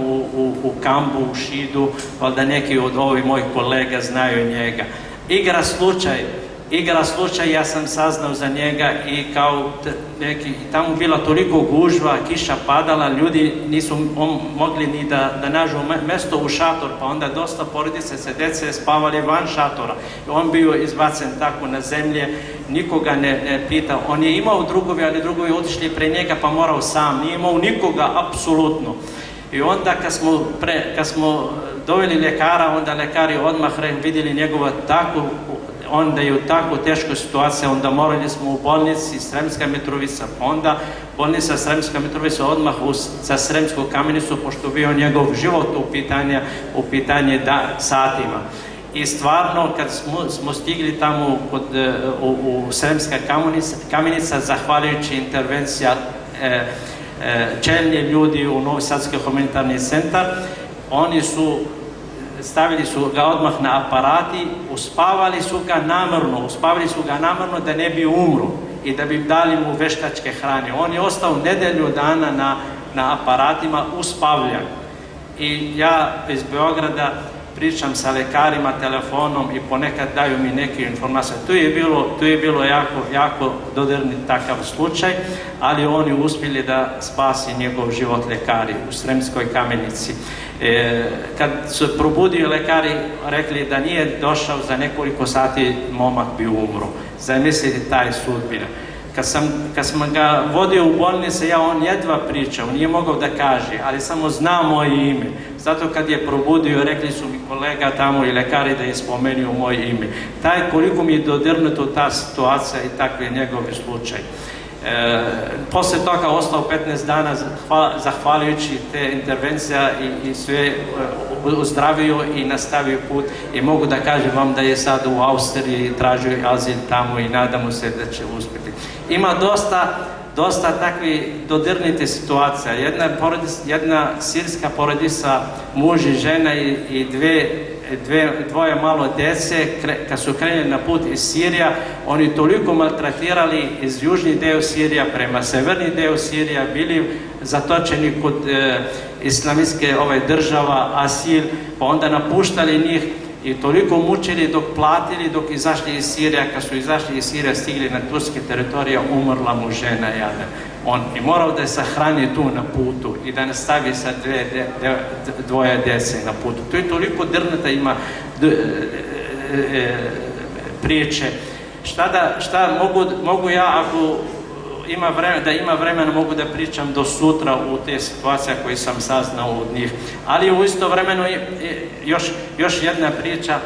u kambu, u Šidu, valjda neki od ovih mojih kolega znaju njega. Igra slučaj, ja sam saznao za njega i kao tamo bila toliko gužva, kiša padala, ljudi nisu mogli ni da nađu mjesto u šator, pa onda dosta porodice se dece spavali van šatora. On bio izbacen tako na zemlje, nikoga ne pitao. On je imao drugovi, ali drugovi otišli pre njega pa morao sam, nije imao nikoga apsolutno. I onda kad smo doveli ljekara, onda ljekari odmah vidjeli njegova onda je u tako teškoj situaciji, onda morali smo u bolnici Sremska Mitrovica, pa onda bolnica Sremska Mitrovica odmah za Sremsku Kamenicu, pošto bio njegov život u pitanje satima. I stvarno, kad smo stigli tamo u Sremska Kamenica, zahvaljujući intervencija čelni ljudi u Novi Sadski humanitarni centar, oni stavili su ga odmah na aparati, uspavali su ga namjerno da ne bi umru i da bi dali mu veštačke hrane. On je ostao nedelju dana na aparatima uspavljan. I ja iz Beograda pričam sa lekarima telefonom i ponekad daju mi neke informacije. Tu je bilo jako dodirni takav slučaj, ali oni uspjeli da spasi njegov život lekari u Sremskoj Kamenici. Kad su probudio lekari, rekli da nije došao za nekoliko sati, momak bi umro. Zamislite taj sudbina. Kad sam ga vodio u bolnice, on jedva pričao, nije mogao da kaže, ali samo zna moje ime. Zato kad je probudio, rekli su mi kolega tamo i lekari da je spomenuo moje ime. Koliko mi je dodirnuto ta situacija i takve njegovi slučaj. Posle toga ostao 15 dana zahvaljujući te intervencija i sve ozdravio i nastavio put i mogu da kažem vam da je sad u Austriji tražio azil tamo i nadamo se da će uspjeti. Ima dosta takvih dodirnite situacija. Jedna sirska porodica, muž i žena i dvoje malo djece, kad su krenuli na put iz Sirija, oni toliko maltretirali iz južni deo Sirija prema severni deo Sirija, bili zatočeni kod islamske država, asil, pa onda napuštali njih i toliko mučili dok platili, dok izašli iz Sirija. Kad su izašli iz Sirija, stigli na turske teritorije, umrla mu žena jada. On je morao da je sahrani tu na putu i da nastavi sa dvoje djece na putu. To je toliko drnata, ima priče. Šta mogu ja, ako da ima vremena mogu da pričam do sutra u te situacije koje sam saznao od njih. Ali u isto vremenu još jedna priča,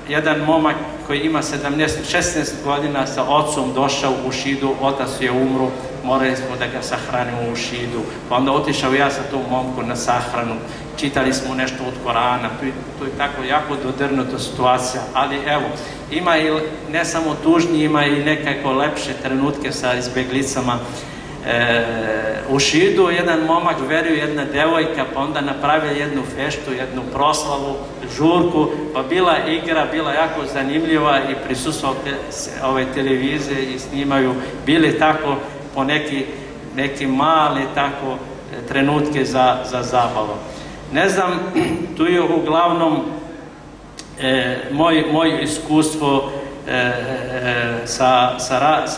jedan momak koji ima 16 godina sa ocom došao u Šidu, otac je umro, morali smo da ga sahranimo u Šidu. Pa onda otišao ja sa tom momku na sahranu, čitali smo nešto od Korana, to je tako jako dodirnuta situacija, ali evo, ima i ne samo tužni, ima i nekako lepše trenutke sa izbjeglicama. U Šidu jedan momak veruje, jedna devojka, pa onda napravili jednu feštu, jednu proslavu, žurku, pa bila igra, bila jako zanimljiva i prisustvo ove televizije i snimaju, bili tako po neki mali tako trenutke za zabavu. Ne znam, tu je uglavnom moj iskustvo sa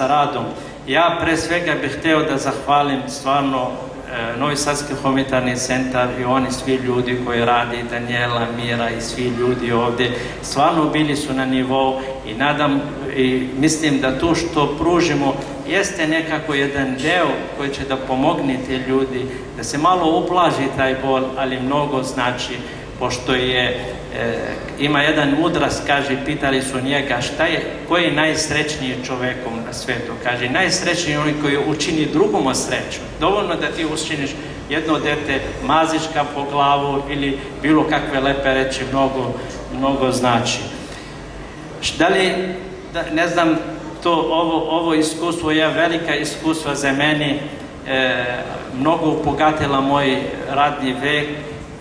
radom. Ja pre svega bih hteo da zahvalim stvarno Novi Sadski humanitarni centar i oni svi ljudi koji radi, Daniela, Mira i svi ljudi ovde, stvarno bili su na nivou i mislim da to što pružimo jeste nekako jedan deo koji će da pomogne te ljudi, da se malo ublaži taj bol, ali mnogo znači, pošto ima jedan mudras, kaže, pitali su njega koji je najsrećniji čovekom na svetu, kaže, najsrećniji je onaj koji učini drugom sreću. Dovoljno da ti učiniš jedno dete, maziš ga po glavu ili bilo kakve lepe reči, mnogo znači. Da li, ne znam, ovo iskustvo je velika iskustva za meni, mnogo upogatila moj radni vek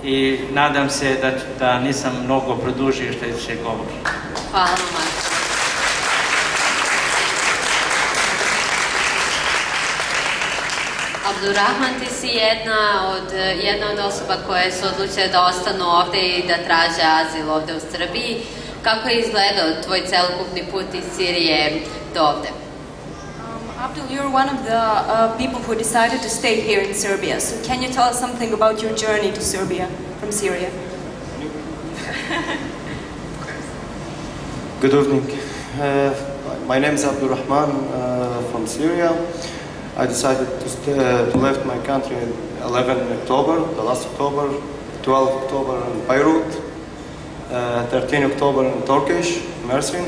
i nadam se da nisam mnogo produžio što će govor. Hvala vam. Abdurrahman, ti si jedna od osoba koje su odlučile da ostanu ovde i da traže azil ovde u Srbiji. Kako je izgledao tvoj celokupni put iz Sirije do ovde? Abdul, you're one of the people who decided to stay here in Serbia. So can you tell us something about your journey to Serbia from Syria? Good evening. My name is Abdul Rahman from Syria. I decided to leave my country in 11 October, the last October, 12 October in Beirut, 13 October in Turkish, Mersin.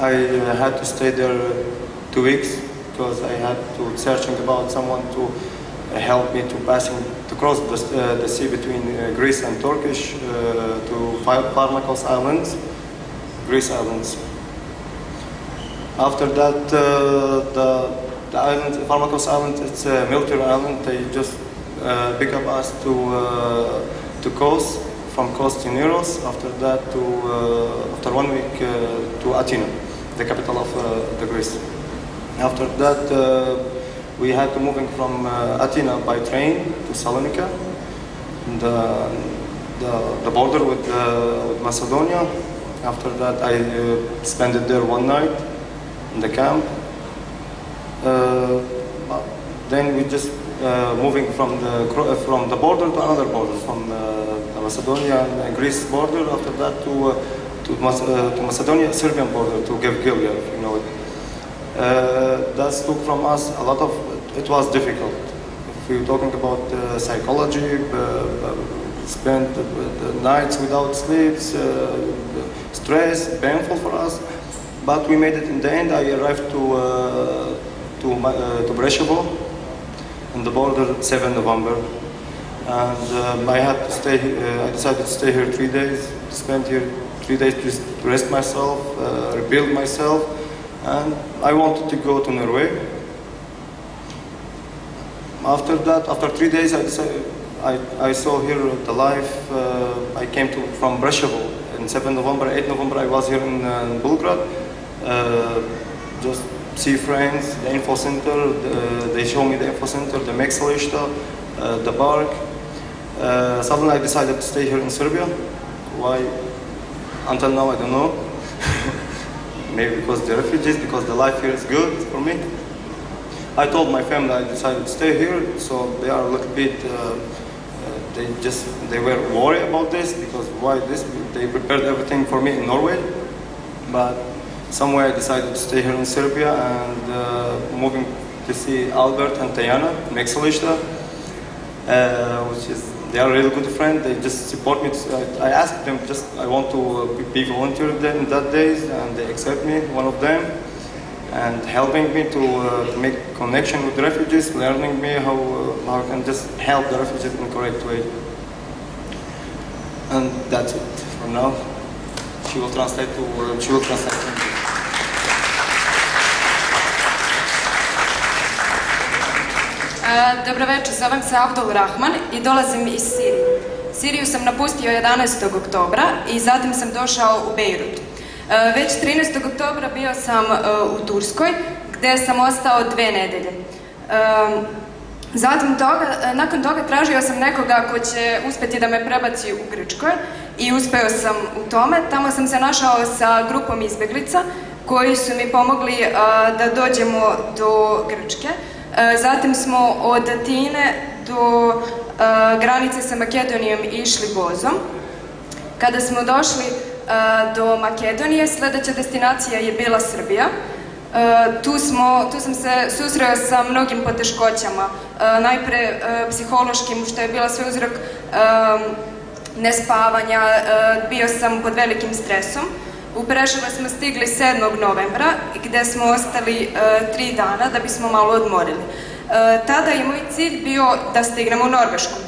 I had to stay there 2 weeks because I had to searching about someone to help me to cross the sea between Greece and Turkish to Parmakos Islands, Greece Islands. After that, the island, Parmakos Island, it's a military island. They just pick up us to coast, from coast to Niros. After that, after 1 week to Athena, the capital of the Greece. After that, we had to moving from Athena by train to Salonika, the border with Macedonia. After that, I spent it there 1 night in the camp. Then we just moving from the border to another border, from the Macedonia and Greece border. After that, to Macedonia, Serbian border, to Gevgelija, if you know it. That took from us a lot of. It was difficult. If we're talking about psychology, spent the nights without sleep, stress, painful for us. But we made it in the end. I arrived to Breševo, on the border, 7 November, and I had to stay. I decided to stay here 3 days. Spend here 3 days to rest myself, rebuild myself, and I wanted to go to Norway. After that, after 3 days, I decided. I saw here the life. I came from Breševo in 7 November, 8 November. I was here in Belgrade. Just see friends, the info center. They show me the info center, the Mexalishta, the park. Suddenly I decided to stay here in Serbia. Why? Until now I don't know. Maybe because the refugees, because the life here is good for me. I told my family I decided to stay here, so they are a little bit. They were worried about this because why this? They prepared everything for me in Norway, but somewhere I decided to stay here in Serbia and moving to see Albert and Tayana from Excelista, they are really good friends. They just support me. I asked them I want to be volunteer in that days, and they accept me, one of them, and helping me to make connection with refugees, learning me how I can just help the refugees in the correct way. And that's it for now. She will translate to English. Dobro večer, zovem se Abdul Rahman i dolazim iz Sirije. Siriju sam napustio 11. oktobra i zatim sam došao u Bejrut. Već 13. oktobra bio sam u Turskoj, gdje sam ostao 2 nedelje. Nakon toga tražio sam nekoga ko će uspjeti da me prebaci u Grčkoj i uspeo sam u tome. Tamo sam se našao sa grupom izbjeglica koji su mi pomogli da dođemo do Grčke. Zatim smo od Atine do granice sa Makedonijom išli vozom. Kada smo došli do Makedonije, sljedeća destinacija je bila Srbija. Tu sam se susreo sa mnogim poteškoćama. Najpre psihološkim, što je bila sve uzrok nespavanja, bio sam pod velikim stresom. U Preševo smo stigli 7. novembra, gdje smo ostali 3 dana da bismo malo odmorili. Tada je moj cilj bio da stignemo u Norvešku.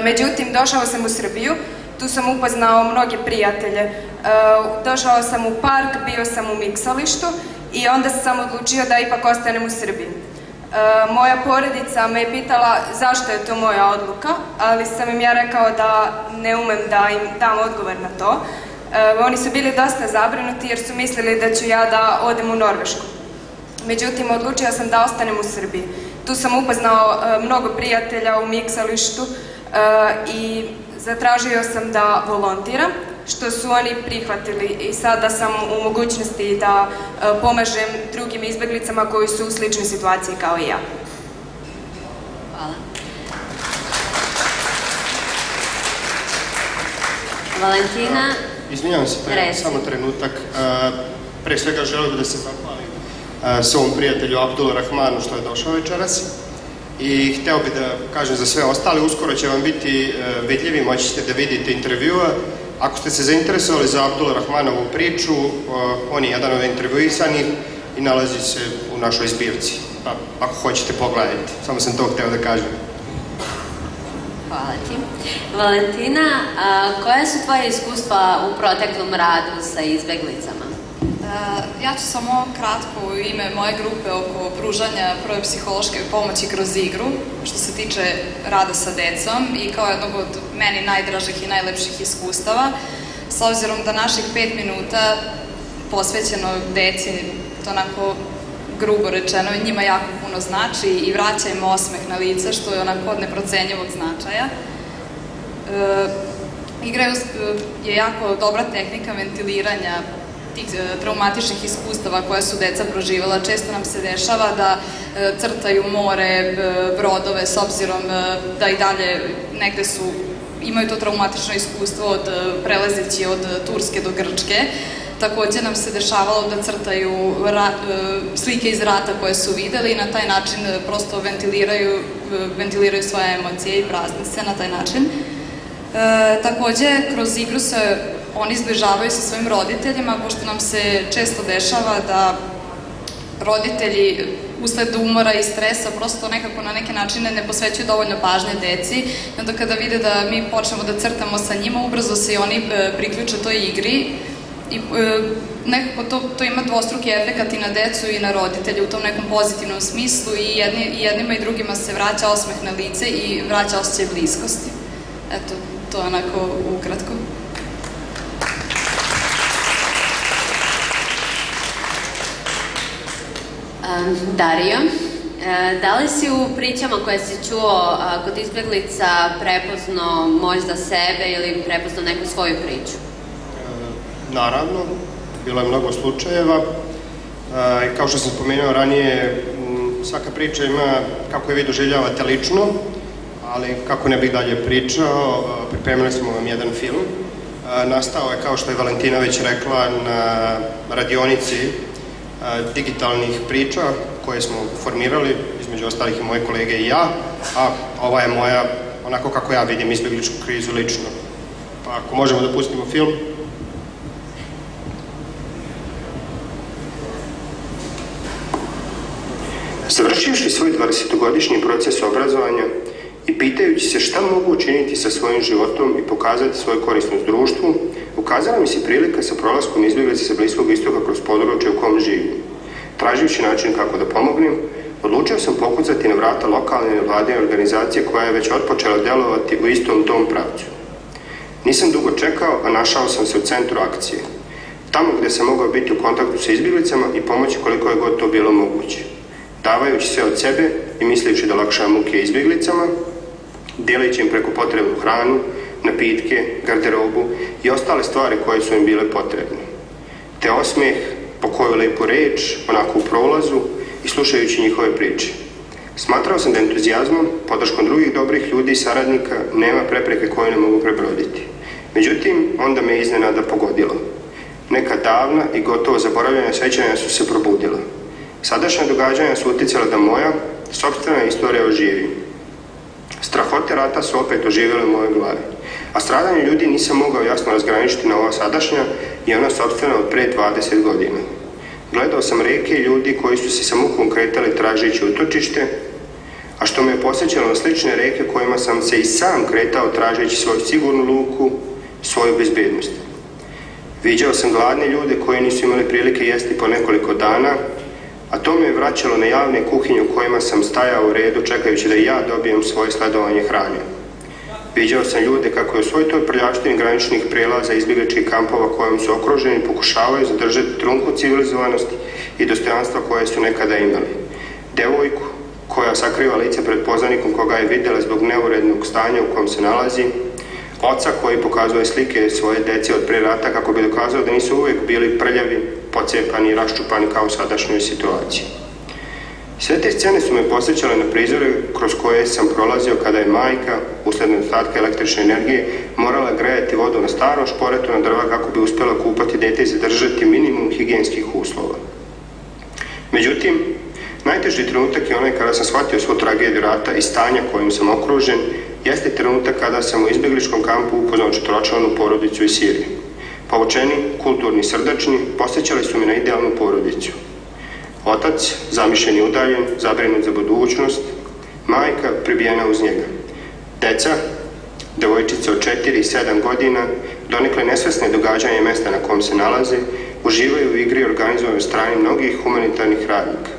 Međutim, došao sam u Srbiju, tu sam upoznao mnoge prijatelje. Došao sam u park, bio sam u miksalištu i onda sam odlučio da ipak ostanem u Srbiji. Moja porodica me je pitala zašto je to moja odluka, ali sam im ja rekao da ne umem da im dam odgovor na to. Oni su bili dosta zabrinuti jer su mislili da ću ja da odem u Norvešku. Međutim, odlučio sam da ostanem u Srbiji. Tu sam upoznao mnogo prijatelja u miksalištu i zatražio sam da volontiram, što su oni prihvatili i sada sam u mogućnosti da pomažem drugim izbjeglicama koji su u sličnoj situaciji kao i ja. Hvala. Valentina? Izvinjavam se, samo trenutak. Pre svega želeo bih da se zahvalim svom prijatelju Abdul Rahmanu što je došao večeras i hteo bih da kažem za sve ostale, uskoro će vam biti vidljivi, moći ćete da vidite intervjua. Ako ste se zainteresovali za Abdul Rahmanovu priču, on je jedan od intervjuisanih i nalazi se u našoj zbirci. Ako hoćete pogledajte, samo sam to hteo da kažem. Hvala ti. Valentina, koja su tvoje iskustva u proteklom radu sa izbjeglicama? Ja ću samo kratko u ime moje grupe oko pružanja prve psihološke pomoći kroz igru, što se tiče rada sa decom i kao jednog od meni najdražih i najlepših iskustava, s obzirom da naših 5 minuta posvećeno deci, to onako grubo rečeno, njima jako puno znači i vraća im osmeh na lice, što je onako od neprocenjivog značaja. Igra je jako dobra tehnika ventiliranja tih traumatičnih iskustava koje su deca proživala. Često nam se dešava da crtaju more, brodove, s obzirom da i dalje negde imaju to traumatično iskustvo prelazeći od Turske do Grčke. Također nam se dešavalo da crtaju slike iz rata koje su videli i na taj način prosto ventiliraju svoje emocije i prazne se na taj način. Također, kroz igru se oni zbližavaju sa svojim roditeljima, pošto nam se često dešava da roditelji usled umora i stresa prosto nekako na neke načine ne posvećuju dovoljno pažnje deci. Onda kada vide da mi počnemo da crtamo sa njima, ubrzo se i oni priključe toj igri i nekako to ima dvostruki efekat i na decu i na roditelje u tom nekom pozitivnom smislu i jednima i drugima se vraća osmeh na lice i vraća osjećaj bliskosti. Eto, to je onako ukratko. Dario, da li si u pričama koje si čuo kod izbjeglica prepoznao možda sebe ili prepoznao neku svoju priču? Naravno, bilo je mnogo slučajeva. Kao što sam spomenuo ranije, svaka priča ima kako je vi doživljavate lično, ali kako ne bih dalje pričao, pripremili smo vam jedan film. Nastao je, kao što je Valentina već rekla, na radionici digitalnih priča koje smo formirali, između ostalih i moje kolege i ja, a ova je moja, onako kako ja vidim izbjegličku krizu lično. Pa ako možemo da pustimo film. Završivši svoj 20-godišnji proces obrazovanja i pitajući se šta mogu učiniti sa svojim životom i pokazati svoju korisnost društvu, ukazala mi se prilika sa prolaskom izbjeglica sa Bliskog istoka kroz područje u kom živim. Traživši način kako da pomognem, odlučio sam pokucati na vrata lokalne nevladine organizacije koja je već otpočela djelovati u istom tom pravcu. Nisam dugo čekao, a našao sam se u centru akcije. Tamo gdje sam mogao biti u kontaktu sa izbjeglicama i pomoći koliko je god to bilo moguće. Davajući sve od sebe i misleći da olakšam muke izbjeglicama, dijeleći im preko potrebnu hranu, napitke, garderobu i ostale stvari koje su im bile potrebne. Te osmijeh, po koju lepu reč, onako u prolazu i slušajući njihove priče. Smatrao sam da entuzijazmom, podrškom drugih dobrih ljudi i saradnika nema prepreke koje ne mogu prebroditi. Međutim, onda me iznenada pogodilo. Neka davna i gotovo zaboravljena sjećanja su se probudila. Sadašnja događanja su utjecala da moja sopstvena istorija oživi. Strahote rata su opet oživjele u mojoj glavi, a stradanje ljudi nisam mogao jasno razgraničiti na ova sadašnja i ona sopstvena od pre 20 godina. Gledao sam reke i ljudi koji su se sa mukom kretali tražeći utočište, a što me je posjećalo na slične reke kojima sam se i sam kretao tražeći svoju sigurnu luku, svoju bezbednost. Viđao sam gladne ljude koji nisu imali prilike jesti po nekoliko dana, a to me je vraćalo na javne kuhinje u kojima sam stajao u redu čekajući da i ja dobijem svoje sledovanje hrane. Viđao sam ljude kako je u svoj toj prljavštini graničnih prelaza izbjegličkih kampova kojom su okruženi pokušavaju zadržati trunku civilizovanosti i dostojanstva koje su nekada imali. Devojku koja sakriva lice pred poznanikom koga je vidjela zbog neurednog stanja u kojem se nalazi, oca koji pokazuje slike svoje dece od pre rata kako bi dokazao da nisu uvijek bili prljavi, pocepani i raščupani kao u sadašnjoj situaciji. Sve te scene su me posjećale na prizore kroz koje sam prolazio kada je majka, usled nedostatka električne energije, morala grejati vodu na starom šporetu na drva kako bi uspjela kupati dete i zadržati minimum higijenskih uslova. Međutim, najteži trenutak je onaj kada sam shvatio svu tragediju rata i stanja kojim sam okružen, jeste trenutak kada sam u izbjegličkom kampu upoznao 4-članu porodicu iz Sirije. Poučeni, kulturni, srdačni, posjećali su mi na idealnu porodicu. Otac, zamišljen i udaljen, zabrinut za budućnost, majka pribijena uz njega. Deca, devojčice od 4 i 7 godina, donekle nesvesne događanja mjesta na kom se nalaze, uživaju u igri organizovanoj strani mnogih humanitarnih radnika.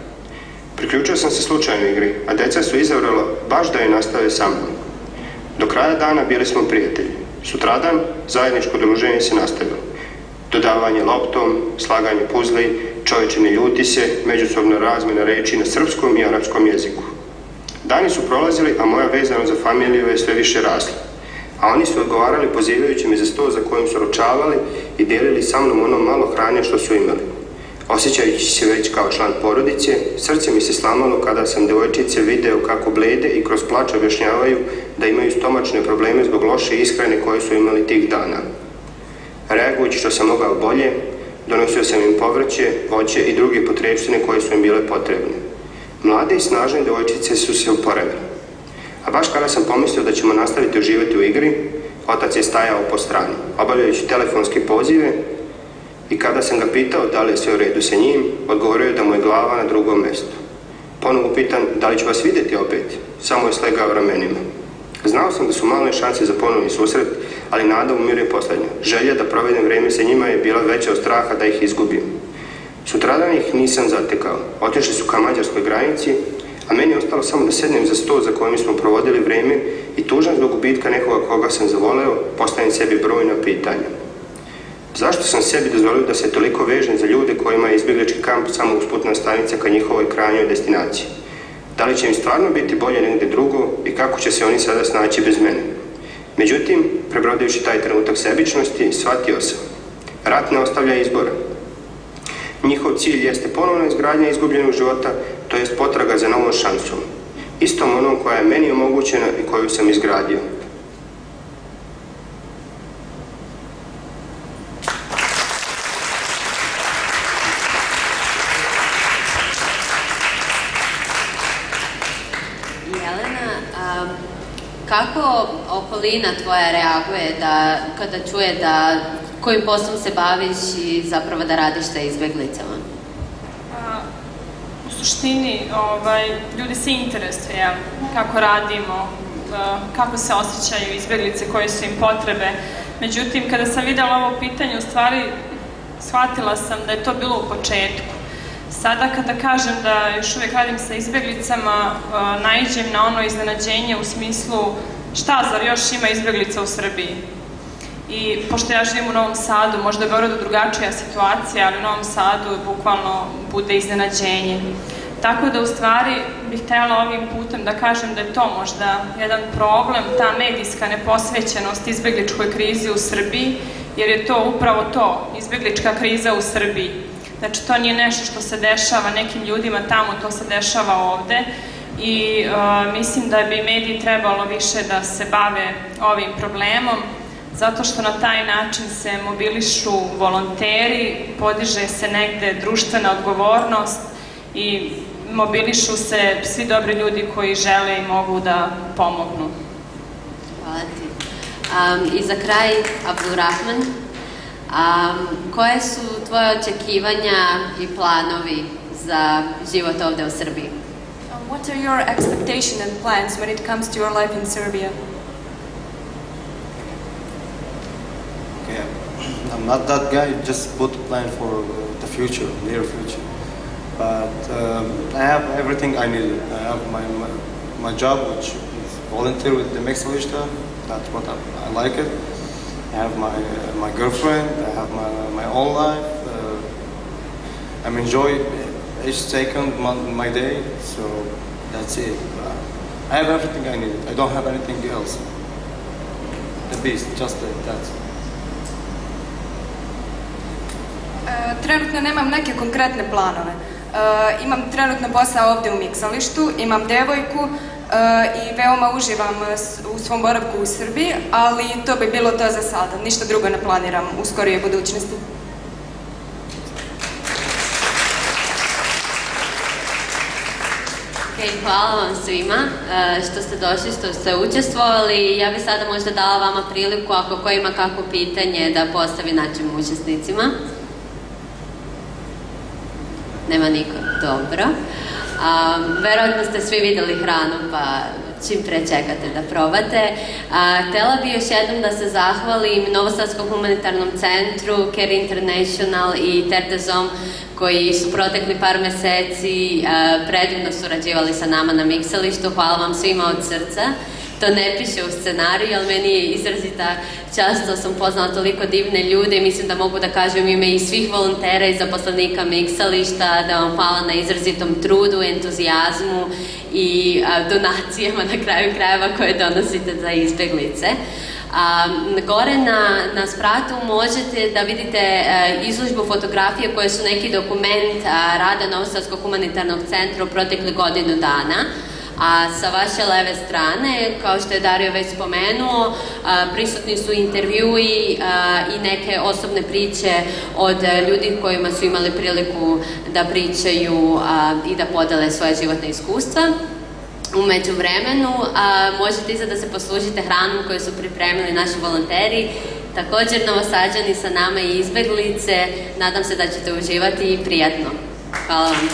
Priključio sam se slučajnoj igri, a deca su izabrala baš da je nastave sa mnom. Do kraja dana bili smo prijatelji. Sutradan zajedničko druženje se nastavilo. Dodavanje loptom, slaganje puzli, čovječe ne ljuti se, međusobna razmjena reči na srpskom i arapskom jeziku. Dani su prolazili, a moja vezanost za familiju je sve više rasla. A oni su odgovarali pozivajući me za sto za kojim su ročavali i dijelili sa mnom ono malo hrane što su imali. Osjećajući se već kao član porodice, srce mi se slamalo kada sam devojčice video kako blede i kroz plač objašnjavaju da imaju stomačne probleme zbog loše ishrane koje su imali tih dana. Reagujući što sam mogao bolje, donosio sam im povrće, voće i druge potrepštine koje su im bile potrebne. Mlade i snažne devojčice su se oporavile. A baš kada sam pomislio da ćemo nastaviti uživati u igri, otac je stajao po strani, obavljajući telefonske pozive, i kada sam ga pitao da li je sve u redu sa njim, odgovorio je da mu je glava na drugom mjestu. Ponovo pitan da li ću vas vidjeti opet, samo je slegao ramenima. Znao sam da su male šanse za ponovni susret, ali nada umire posljednja. Želja da provedem vrijeme sa njima je bila veća od straha da ih izgubim. Sutradan ih nisam zatekao. Otišli su ka mađarskoj granici, a meni je ostalo samo da sednem za sto za kojim smo provodili vrijeme i tužan zbog gubitka nekoga koga sam zavoleo, postavim sebi brojna pitanja. Zašto sam sebi dozvolio da se toliko vežem za ljude kojima je izbjeglički kamp samo usputna stanica ka njihovoj krajnjoj destinaciji? Da li će im stvarno biti bolje negdje drugo i kako će se oni sada snaći bez mene? Međutim, prebrodivši taj trenutak sebičnosti, shvatio sam. Rat ne ostavlja izbora. Njihov cilj jeste ponovna izgradnja izgubljenog života, to jest potraga za novom šansom. Istom onom koja je meni omogućena i koju sam izgradio. Kako okolina tvoja reaguje kada čuje kojim poslom se baviš i zapravo da radiš sa izbeglicama? U suštini, ljudi se interesuju kako radimo, kako se osjećaju izbeglice, koje su im potrebe. Međutim, kada sam videla ovo pitanje, u stvari shvatila sam da je to bilo u početku. Sada kada kažem da još uvijek radim sa izbeglicama, naiđem na ono iznenađenje u smislu šta, zar još ima izbeglica u Srbiji? I pošto ja živim u Novom Sadu, možda je Beogradu drugačija situacija, ali u Novom Sadu bukvalno bude iznenađenje. Tako da u stvari bih htjela ovim putem da kažem da je to možda jedan problem, ta medijska neposvećenost izbegličkoj krizi u Srbiji, jer je to upravo to, izbeglička kriza u Srbiji. Znači, to nije nešto što se dešava nekim ljudima tamo, to se dešava ovde i mislim da bi mediji trebalo više da se bave ovim problemom, zato što na taj način se mobilišu volonteri, podiže se negde društvena odgovornost i mobilišu se svi dobri ljudi koji žele i mogu da pomognu. Hvala ti. I za kraj, Abdulrahman, koje su tvoje očekivanja i planovi za život ovde u Srbiji? What are your expectations and plans when it comes to your life in Serbia? Okay, I'm not that guy, just put a plan for the future, near future. But I have everything I need. I have my job, which is volunteer with the Mexalista. That's what I like it. I have my girlfriend. I have my own life. I'm enjoying each second my day. So that's it. I have everything I need. I don't have anything else. The beast, just that. Trenutno nemam neke konkretne planove. Imam trenutno posao ovde u miksalištu, imam devojku i veoma uživam u svom boravku u Srbiji, ali to bi bilo to za sada. Ništa drugo ne planiram u skorijoj budućnosti. Hvala vam svima što ste došli, što ste učestvovali. Ja bih sada možda dala vama priliku, ako ko ima kakvo pitanje, da postavi našim učesnicima. Nema niko. Dobro. Verovatno ste svi videli hranu, pa čim pre čekate da probate. Htela bih još jednom da se zahvalim Novosadskom humanitarnom centru, Care International i Terre des Hommes, koji su protekli par meseci predivno surađivali sa nama na miksalištu. Hvala vam svima od srca. To ne piše u scenariju, ali meni je izrazita čast da sam poznala toliko divne ljude i mislim da mogu da kažem ime i svih volontera i zaposlenika miksališta, da vam hvala na izrazitom trudu, entuzijazmu i donacijama na kraju krajeva koje donosite za izbeglice. Gore na spratu možete da vidite izložbu fotografije koje su neki dokument rada Novosadskog humanitarnog centra u protekle godinu dana. A sa vaše leve strane, kao što je Dario već spomenuo, prisutni su intervjui i neke osobne priče od ljudi kojima su imali priliku da pričaju i da podele svoje životne iskustva. Umeđu vremenu možete iza da se poslužite hranom koju su pripremili naši volonteri, također Novosađani sa nama i izbeglice. Nadam se da ćete uživati i prijatno. Hvala vam.